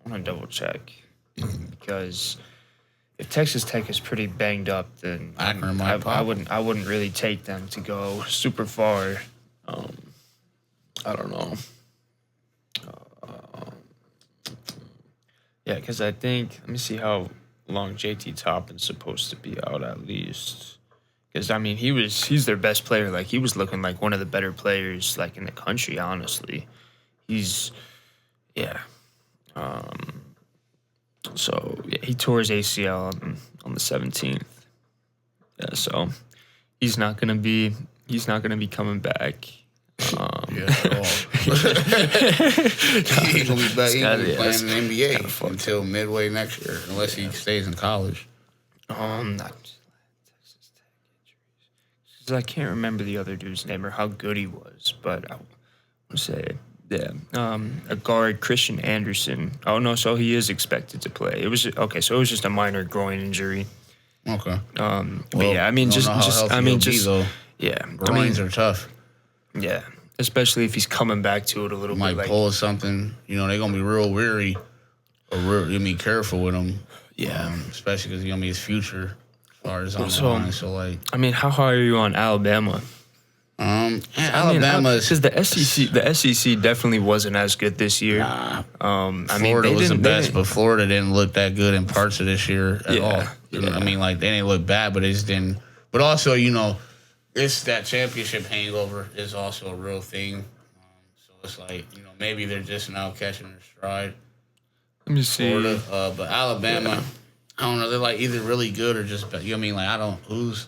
want to double check because if Texas Tech is pretty banged up, then I wouldn't really take them to go super far. I don't know. Yeah, because I think, let me see how long JT Toppin's supposed to be out at least. Because, I mean, he's their best player. Like, he was looking like one of the better players, like, in the country, honestly. He's, yeah. So, yeah, he tore his ACL on the 17th. Yeah, so he's not gonna be coming back. He ain't gonna be back. He ain't gonna be playing in the NBA until midway next year, unless he stays in college. Not Texas Tech injuries. I can't remember the other dude's name or how good he was, but I would say, yeah, a guard, Christian Anderson. Oh no, so he is expected to play. It was okay. So it was just a minor groin injury. Okay. But yeah, I mean, yeah, groins are tough. Yeah, especially if he's coming back to it a little bit. Might pull something. You know, they're going to be real weary. Careful with him. Yeah. Especially because, his future as far as on the line. So, like... I mean, how high are you on Alabama? Alabama is... Because the SEC definitely wasn't as good this year. Nah. Florida was the best, but Florida didn't look that good in parts of this year at all. Yeah. I mean, like, they didn't look bad, but they just didn't... But also, it's that championship hangover is also a real thing. So it's like, maybe they're just now catching their stride. Let me see. Florida, but Alabama, I don't know. They're like either really good or just, who's.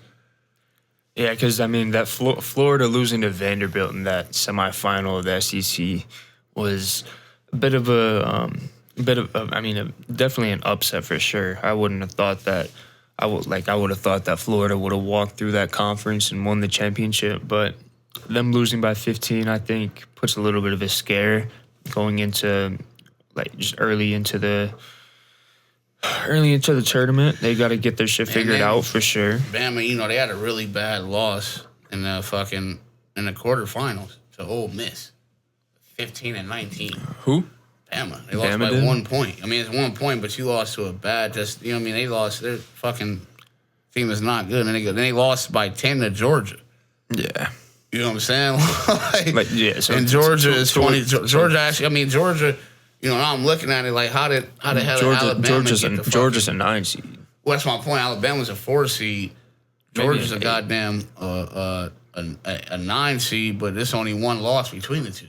Yeah, because, that Florida losing to Vanderbilt in that semifinal of the SEC was a bit of definitely an upset for sure. I wouldn't have thought that. I would have thought that Florida would have walked through that conference and won the championship, but them losing by 15, I think, puts a little bit of a scare going into just early into the tournament. They got to get their shit figured out for sure. Bama, they had a really bad loss in the quarterfinals to Ole Miss, 15-19. Who? Bama. They lost by 1 point. It's 1 point, but you lost to a bad, they lost. Their fucking team is not good. And then they lost by 10 to Georgia. Yeah. You know what I'm saying? So and Georgia is 20. Georgia actually, Georgia, now I'm looking at it like, how the hell did Alabama Georgia's a 9 seed. Well, that's my point. Alabama's a 4 seed. Georgia's a goddamn a 9 seed, but there's only one loss between the two.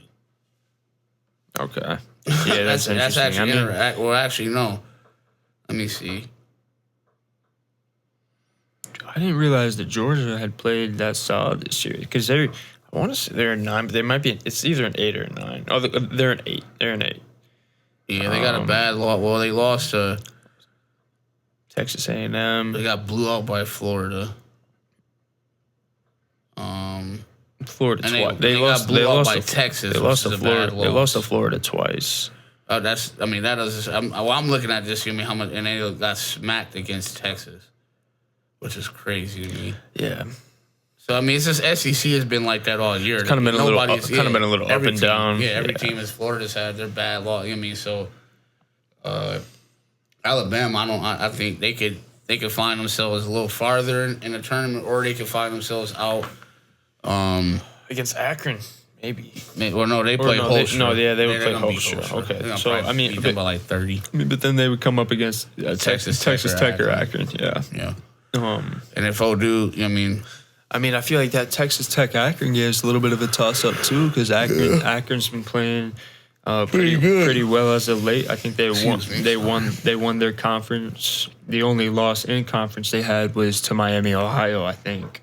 Okay. Yeah, that's actually well, actually, no. Let me see. I didn't realize that Georgia had played that solid this year because I want to say they're a 9, but they might be. It's either an 8 or a 9. Oh, they're an 8. They're an 8. Yeah, they got a bad loss. Well, they lost to Texas A&M. They got blew out by Florida. Florida twice. They lost by Texas. They lost to Florida. They lost to Florida twice. Oh, that is. I'm looking at just how much, and they got smacked against Texas, which is crazy to me. Yeah. So it's just SEC has been like that all year. It's kind of been a little up and down. Yeah, every team is Florida's had their bad loss. So Alabama, I think they could find themselves a little farther in the tournament, or they could find themselves out. Against Akron, maybe. Well, no, they play Holstra. They would play Holstra. Okay, so beat them by like 30. But then they would come up against Texas Tech or Akron. Yeah. And if ODU, I feel like that Texas Tech Akron game is a little bit of a toss up too because Akron's been playing pretty well as of late. I think they won their conference. The only loss in conference they had was to Miami, Ohio, I think.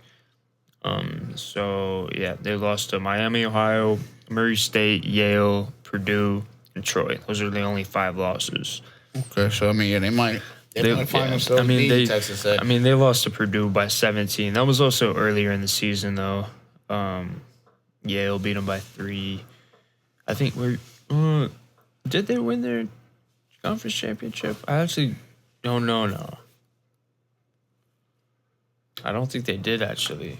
So yeah, they lost to Miami, Ohio, Murray State, Yale, Purdue, and Troy. Those are the only 5 losses. Okay, so I mean, yeah, they might find themselves beating Texas Tech. I mean, they lost to Purdue by 17. That was also earlier in the season, though. Yale beat them by 3. I think did they win their conference championship? I actually don't know. No, I don't think they did actually.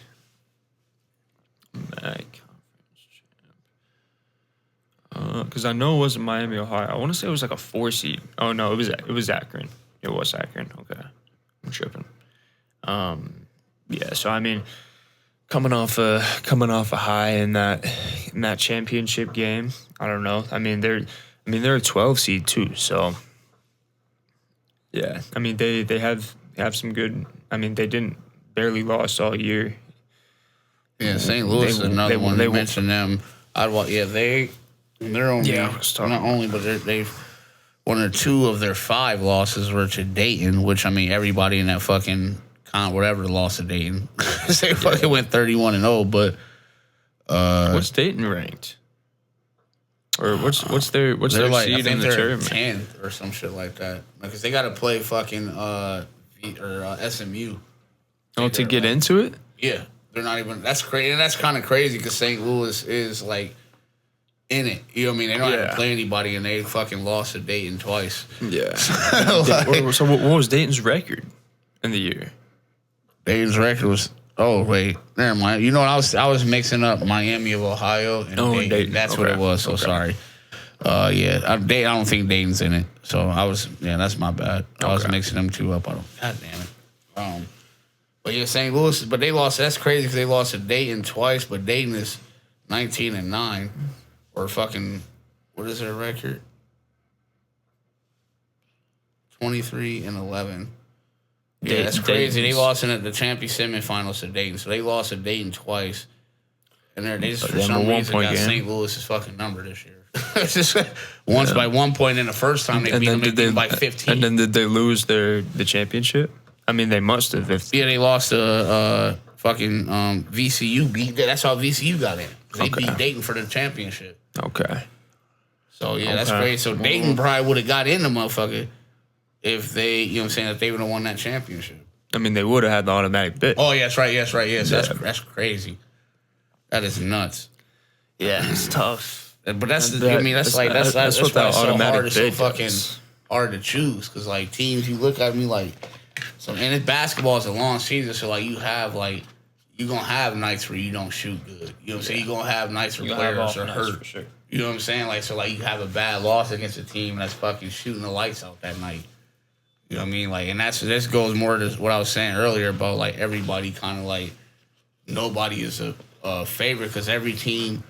Because I know it wasn't Miami, Ohio. I want to say it was like a 4 seed. Oh no, it was Akron. It was Akron. Okay, I'm tripping. Yeah. So I mean, coming off a high in that championship game. I don't know. I mean they're a 12 seed too. So yeah. I mean they have some good. I mean they didn't barely lost all year. Yeah, St. Louis is another one. They mentioned them. They're only not only, but they've 1 or 2 of their 5 losses were to Dayton, which I mean everybody in that fucking whatever lost to Dayton, they fucking went 31-0. But what's Dayton ranked? Or what's their like, seed in the tournament? 10th or some shit like that, because they got to play fucking SMU. Oh, to get into it? Yeah, they're not even. That's crazy, and that's kind of crazy because St. Louis is like in it. You know what I mean? They don't have to play anybody, and they fucking lost to Dayton twice. Yeah. So what was Dayton's record in the year? Dayton's record was. Oh wait, never mind. You know what? I was mixing up Miami of Ohio and Dayton. That's what it was. So sorry. Yeah, I don't think Dayton's in it. So I was. Yeah, that's my bad. I was mixing them 2 up. God damn it. But yeah, St. Louis. But they lost. That's crazy because they lost to Dayton twice. But Dayton is 19-9. Or fucking, what is their record? 23-11. Yeah, that's crazy. They lost in the Champions semifinals to Dayton, so they lost to Dayton twice, and they just for some reason got St. Louis's fucking number this year. It's just once by 1 point in the first time they beat them by 15. And then did they lose the championship? I mean, they must have. Yeah, they lost to fucking VCU. That's how VCU got in. They beat Dayton for the championship. Okay. So, yeah, that's crazy. So, Dayton probably would have got in the motherfucker if they, you know what I'm saying, if they would have won that championship. I mean, they would have had the automatic bid. Oh, yeah, that's right. Yes, right. Yes, that's crazy. That is nuts. Yeah, it's tough. But that's what that automatic bid is so fucking hard to choose. Because, like, teams, you look at me like, so, and basketball is a long season, so, like, you have, like, you're going to have nights where you don't shoot good. You know what I'm saying? You're going to have nights where players are hurt. For sure. You know what I'm saying? Like, so, like, you have a bad loss against a team that's fucking shooting the lights out that night. You know what I mean? Like, and this goes more to what I was saying earlier about, like, everybody kind of, like, nobody is a favorite because every team,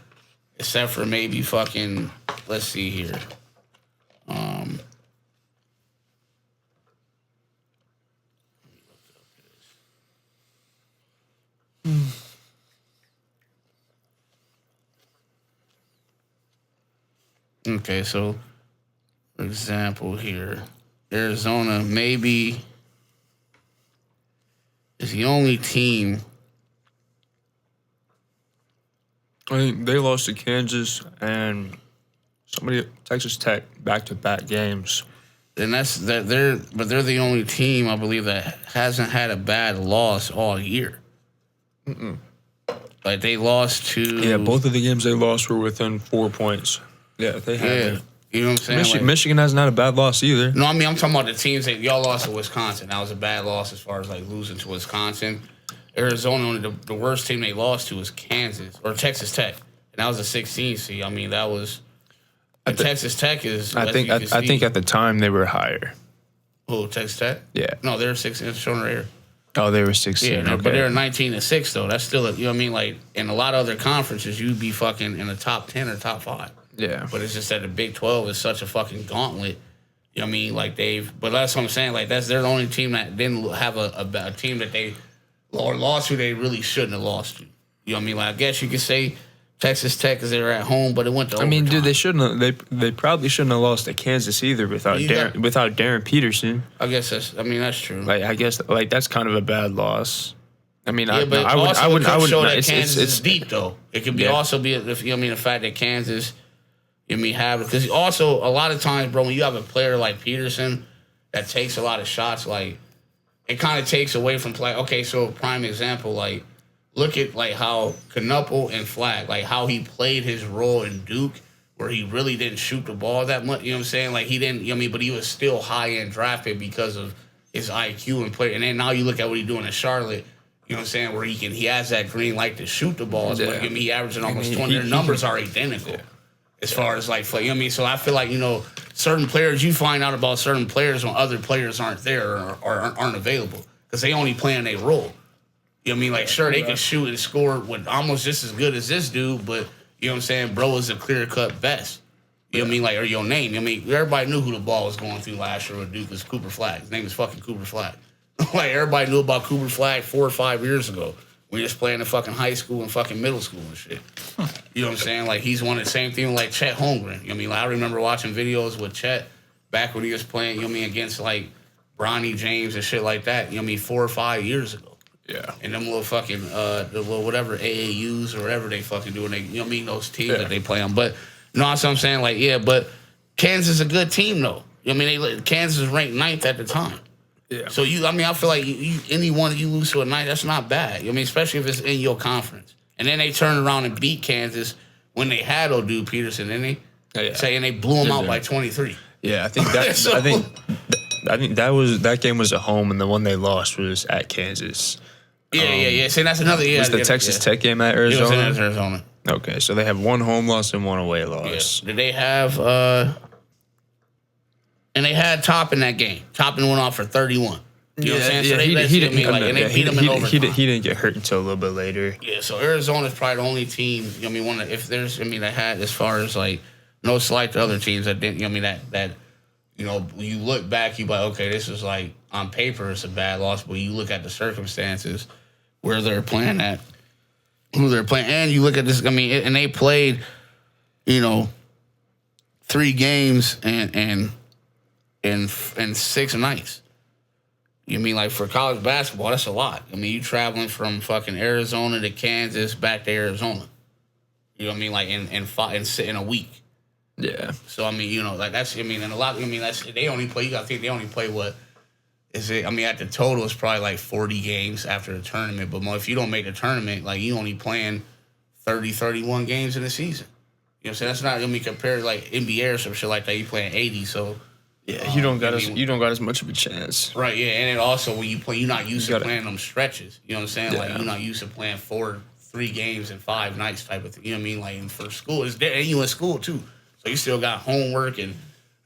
except for maybe fucking, let's see here. Okay, so for example here, Arizona maybe is the only team. I think they lost to Kansas and Texas Tech back-to-back games. And they're the only team I believe that hasn't had a bad loss all year. Like they lost to. Yeah, both of the games they lost were within 4 points. Yeah, they have. Yeah, you know what I'm saying. Michigan has not a bad loss either. No, I mean I'm talking about the teams that y'all lost to Wisconsin. That was a bad loss as far as like losing to Wisconsin. Arizona, only the worst team they lost to was Kansas or Texas Tech, and that was a 16 seed. I mean that was. Texas Tech is. I think at the time they were higher. Oh, Texas Tech. Yeah. No, they're 16. It's shown right here. Oh, they were 16. Yeah, okay. But they're 19-6 though. That's still, you know what I mean? Like in a lot of other conferences, you'd be fucking in the top 10 or top 5. Yeah. But it's just that the Big 12 is such a fucking gauntlet. You know what I mean? Like but that's what I'm saying. Like they're the only team that didn't have a team that they lost who they really shouldn't have lost to. You know what I mean? Like I guess you could say Texas Tech because they were at home, but it went to overtime. I mean, dude, they shouldn't have. They probably shouldn't have lost to Kansas either without Darren Peterson. I guess that's true. Like I guess that's kind of a bad loss. I mean, yeah, but I would show no, that Kansas is deep though. It could be also be if the fact that Kansas, have it because also a lot of times, bro, when you have a player like Peterson that takes a lot of shots, like it kind of takes away from play. Okay, so prime example, like look at like how Knuppel and Flag, like how he played his role in Duke, where he really didn't shoot the ball that much. You know what I'm saying? Like he didn't. But he was still high end drafted because of his IQ and play. And then now you look at what he's doing in Charlotte. You know what I'm saying? Where he has that green light to shoot the balls. Yeah. But he averaging almost 20. Their numbers are identical as far as like, you know what I mean? So I feel like, certain players, you find out about certain players when other players aren't there or aren't available because they only playing their role. You know what I mean? Like, sure, they can shoot and score with almost just as good as this dude, but, you know what I'm saying? Bro is a clear-cut best. You know what I mean? Like, or your name. I mean, everybody knew who the ball was going through last year with Duke was Cooper Flag. His name is fucking Cooper Flag. Like, everybody knew about Cooper Flag 4 or 5 years ago. We just playing in fucking high school and fucking middle school and shit. You know what I'm saying? Like, he's one of the same thing like Chet Holmgren. You know what I mean? Like, I remember watching videos with Chet back when he was playing, you know what I mean, against, like, Bronny James and shit like that, you know what I mean, 4 or 5 years ago. Yeah. And them little fucking, the little whatever AAUs or whatever they fucking do, and they, you know what I mean, those teams that they play on. But, that's what I'm saying? Like, yeah, but Kansas is a good team, though. You know what I mean? Kansas is ranked 9th at the time. Yeah. So, I feel like anyone you lose to a 9th, that's not bad. You know what I mean? Especially if it's in your conference. And then they turned around and beat Kansas when they had O'Du Peterson, didn't they? Yeah. Say, and they blew him out by 23. Yeah, I think that I think that game was at home, and the one they lost was at Kansas. Yeah. See, that's another. Yeah, was the Texas Tech game at Arizona? It was in Arizona. Okay, so they have one home loss and one away loss. Yeah. Did they have? And they had Toppin that game. Toppin went off for 31. You know what I'm saying? So they beat him in overtime. He didn't get hurt until a little bit later. Yeah, so Arizona's probably the only team. You know what I mean? That had as far as like no slight to other teams that didn't. You know what I mean? That when you look back, you like, okay, this is like on paper it's a bad loss, but you look at the circumstances where they're playing at, who they're playing, and you look at this. I mean, and they played, 3 games and 6 nights. You mean like for college basketball, that's a lot. I mean, you traveling from fucking Arizona to Kansas back to Arizona. You know what I mean? Like in a week. Yeah. So I mean, like that's. I mean, and a lot. I mean, that's they only play. You got to think they only play what is it? I mean, at the total, it's probably like 40 games after the tournament. But if you don't make the tournament, like you only playing 30, 31 games in the season. You know what I'm saying? That's not. I mean, compared to like NBA or some shit like that, you playing 80. So. Yeah, you don't got as much of a chance. Right, yeah, and then also when you play, you're not used to playing them stretches. You know what I'm saying? Yeah. Like you're not used to playing 3 games in 5 nights type of thing. You know what I mean? Like for school, and you in school too, so you still got homework and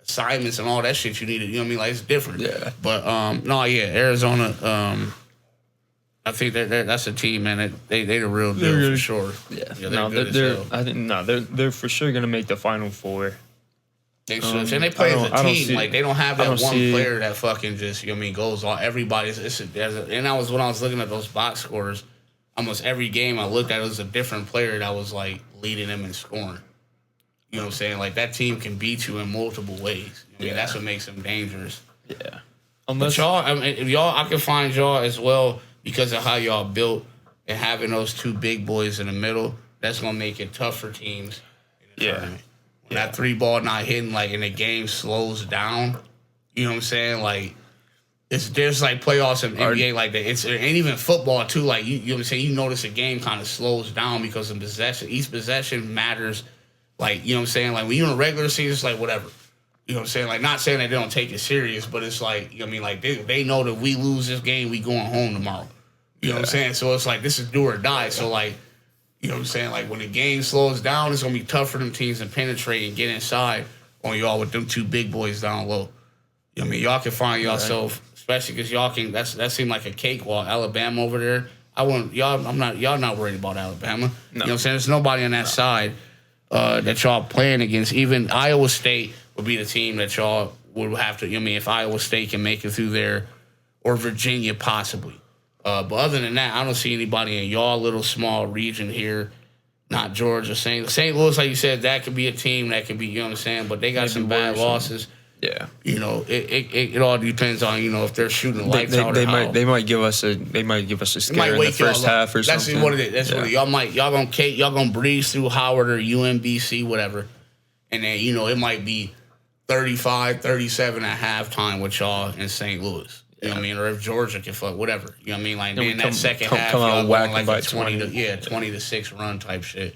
assignments and all that shit you need to. You know what I mean? Like it's different. Yeah. But Arizona. I think that's a team, man. They the real deal for sure. Yeah. They're for sure gonna make the Final Four. They should. And they play as a team. Like, they don't have that one player that fucking just, goes on. Everybody's. And that was when I was looking at those box scores. Almost every game I looked at, it was a different player that was, like, leading them and scoring. You know what I'm saying? Like, that team can beat you in multiple ways. I mean, that's what makes them dangerous. Yeah. But y'all, I can find y'all as well because of how y'all built and having those 2 big boys in the middle. That's going to make it tough for teams in the tournament. When that 3 ball not hitting, like, and the game slows down, you know what I'm saying? Like, there's like playoffs in NBA like that. And even football too. Like you know what I'm saying? You notice a game kind of slows down because of possession. Each possession matters. Like, you know what I'm saying? Like when you're in a regular season, it's like whatever. You know what I'm saying? Like not saying that they don't take it serious, but it's like, you know what I mean? Like they know that we lose this game, we going home tomorrow. You know what I'm saying? So it's like this is do or die. So like. You know what I'm saying? Like, when the game slows down, it's going to be tough for them teams to penetrate and get inside on y'all with them 2 big boys down low. You know what I mean? Y'all can find yourself, especially because y'all can, that seemed like a cakewalk. Alabama over there. Y'all not worried about Alabama. No. You know what I'm saying? There's nobody on that side that y'all playing against. Even Iowa State would be the team that y'all would have to, you know what I mean? If Iowa State can make it through there, or Virginia possibly. But other than that, I don't see anybody in y'all little small region here. Not Georgia. St. Louis, like you said, that could be a team that could be, you know what I'm saying? But they got some bad losses. Yeah. You know, it all depends on, you know, if they're shooting lights out. They might give us a scare in the first half or something. That's what it is. That's what it is. Y'all gonna breeze through Howard or UMBC, whatever. And then, you know, it might be 35, 37 at halftime with y'all in St. Louis. You know what I mean? Or if Georgia can fuck, whatever. You know what I mean? Like, then that second half, y'all going like a 20 to 6 run type shit.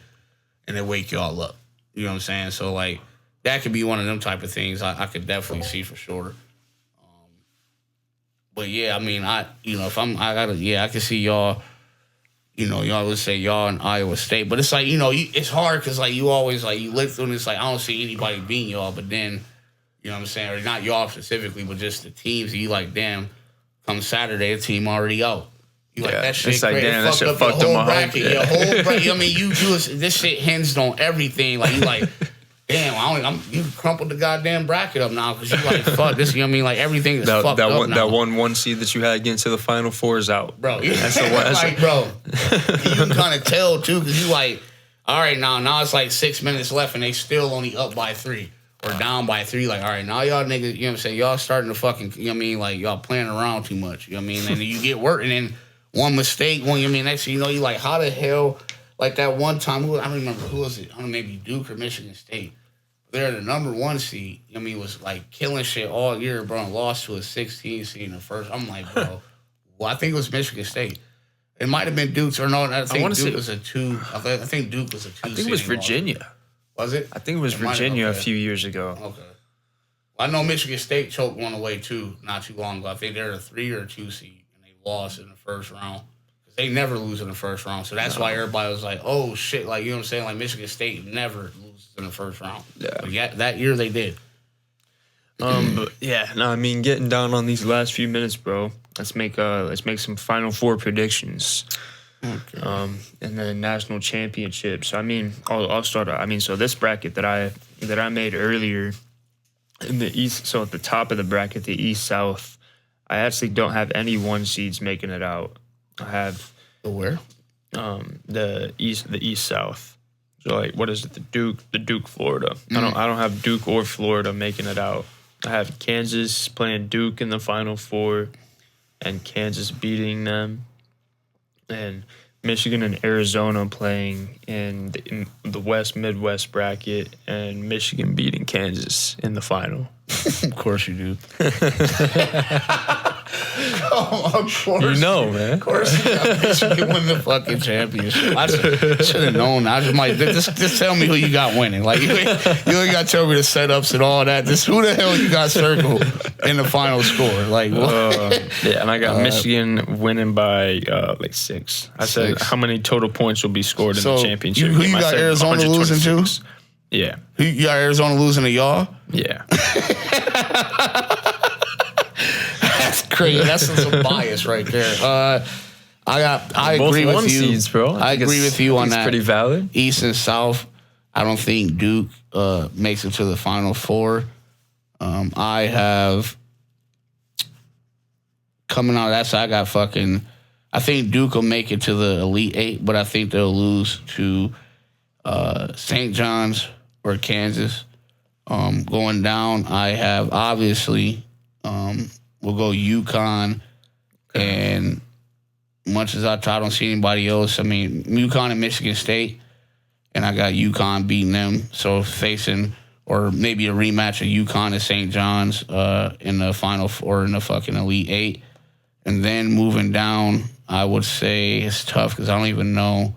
And they wake y'all up. You know what I'm saying? So, like, that could be one of them type of things I could definitely see for sure. But, yeah, I mean, I can see y'all, you know, y'all would say y'all in Iowa State. But it's like, you know, it's hard because, like, you always, like, you live through and it's like, I don't see anybody beating y'all. But then, you know what I'm saying? Or not y'all specifically, but just the teams. You like, damn, come Saturday, the team already out. You like, that shit, it's like, damn, that shit fucked up them bracket. Your whole bracket. I mean, you do this shit hinged on everything. Like, you like, damn, you crumpled the goddamn bracket up now because you like, fuck this. You know what I mean? Like, everything is fucked up now. That 1 seed that you had getting to the Final Four is out. Bro, bro, you can kind of tell, too, because you like, all right, now it's like 6 minutes left and they still only up by 3 or down by 3. Like, all right, now y'all niggas, you know what I'm saying? Y'all starting to fucking, you know what I mean? Like, y'all playing around too much. You know what I mean? And then you get work and then one mistake, you know what I mean? Next thing you know, you like, how the hell, like that one time, I don't remember who was it? I don't know, maybe Duke or Michigan State. They're the number 1 seed. I mean, was like killing shit all year, bro, and lost to a 16 seed in the first. I'm like, bro, well, I think it was Michigan State. It might have been Duke's or no. I think Duke was a 2. I think Duke was a 2. I think it was Virginia. Was it? I think it was Virginia a few years ago. Okay. Well, I know Michigan State choked one away too, not too long ago. I think they're a 3 or 2 seed, and they lost in the first round. They never lose in the first round, so that's why everybody was like, "Oh shit!" Like, you know what I'm saying? Like, Michigan State never loses in the first round. Yeah, but yeah, that year they did. But yeah, no, I mean, getting down on these last few minutes, bro. Let's make some Final Four predictions. Okay. In the national championship. So I mean, I'll start. I mean, so this bracket that I made earlier in the East. So at the top of the bracket, the East South, I actually don't have any 1 seeds making it out. I have the where? The East South. So like, what is it? The Duke, Florida. I don't have Duke or Florida making it out. I have Kansas playing Duke in the Final Four, and Kansas beating them, and Michigan and Arizona playing in the West Midwest bracket, and Michigan beating Kansas in the final. Of course you do. Of course. You know, man. Of course you got Michigan win the fucking championship. I should have known. I just tell me who you got winning. Like, you ain't got to tell me the setups and all that. Just who the hell you got circled in the final score? Like, yeah, and I got Michigan winning by like 6. I said how many total points will be scored in the championship. Who you got Arizona losing to? Yeah. Who you got Arizona losing to y'all? Yeah. That's crazy. That's some bias right there. I agree with you, seeds, bro. I agree with you on that. Pretty valid. East and South. I don't think Duke makes it to the Final Four. I have coming out of that side. I got fucking. I think Duke will make it to the Elite 8, but I think they'll lose to St. John's or Kansas. Going down, I have obviously we'll go UConn, and much as I don't see anybody else. I mean, UConn and Michigan State, and I got UConn beating them. So facing or maybe a rematch of UConn and St. John's in the Final Four in the fucking Elite 8, and then moving down, I would say it's tough because I don't even know.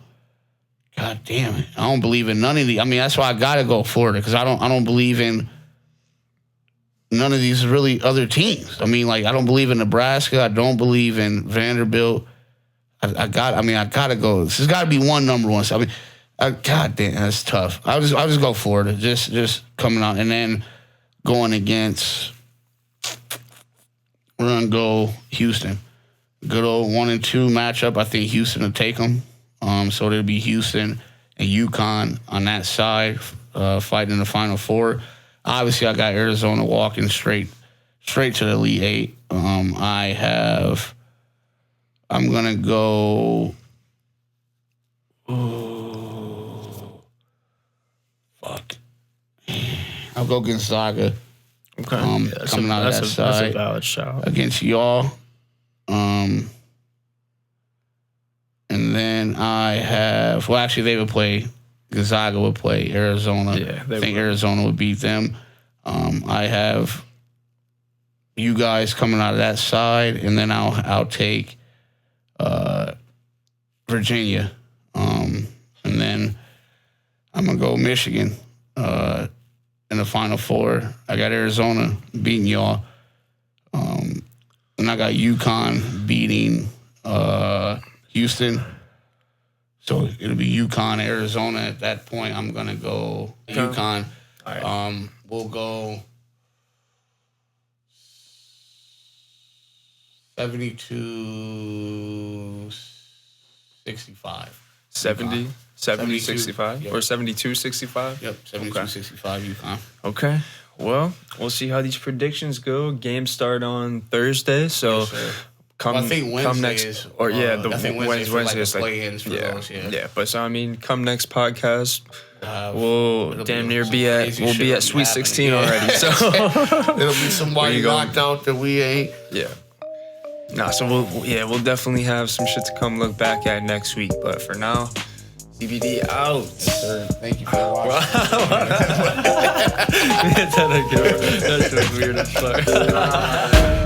God damn it! I don't believe in none of these. I mean, that's why I gotta go Florida because I don't believe in none of these really other teams. I mean, like I don't believe in Nebraska. I don't believe in Vanderbilt. I gotta go. This has got to be one number one. So, I mean, God damn, that's tough. I'll just go Florida. Just coming out and then going against. We're gonna go Houston. Good old 1 and 2 matchup. I think Houston will take them. So there'll be Houston and UConn on that side fighting in the Final Four. Obviously, I got Arizona walking straight to the Elite 8. I'm going to go... Fuck. I'll go Gonzaga. Okay. Coming out of that side. That's a valid shout. Against y'all. And then I have, well, actually, they would play, Gonzaga would play Arizona. Yeah, I think Arizona would beat them. I have you guys coming out of that side, and then I'll take Virginia. And then I'm going to go Michigan in the Final Four. I got Arizona beating y'all. And I got UConn beating Houston. So it'll be UConn, Arizona. At that point, I'm going to go UConn. All right. We'll go 72-65. 70, 70, 65? Yep. Or 72, 65? Yep, 72-65 UConn. Okay. Well, we'll see how these predictions go. Games start on Thursday, so Yes, sir. come, Well, I think Wednesday come next is, or yeah, the I think Wednesday like is the like play-ins for those, yeah. But so I mean, come next podcast, it'll damn be near some be at crazy we'll shit be will at Sweet happening. 16 Yeah. already. So It'll be somebody you going? knocked out that we ain't. yeah. Nah, so we'll definitely have some shit to come look back at next week. But for now, CBD out. Yes, sir. Thank you for watching. That shit was weird as fuck.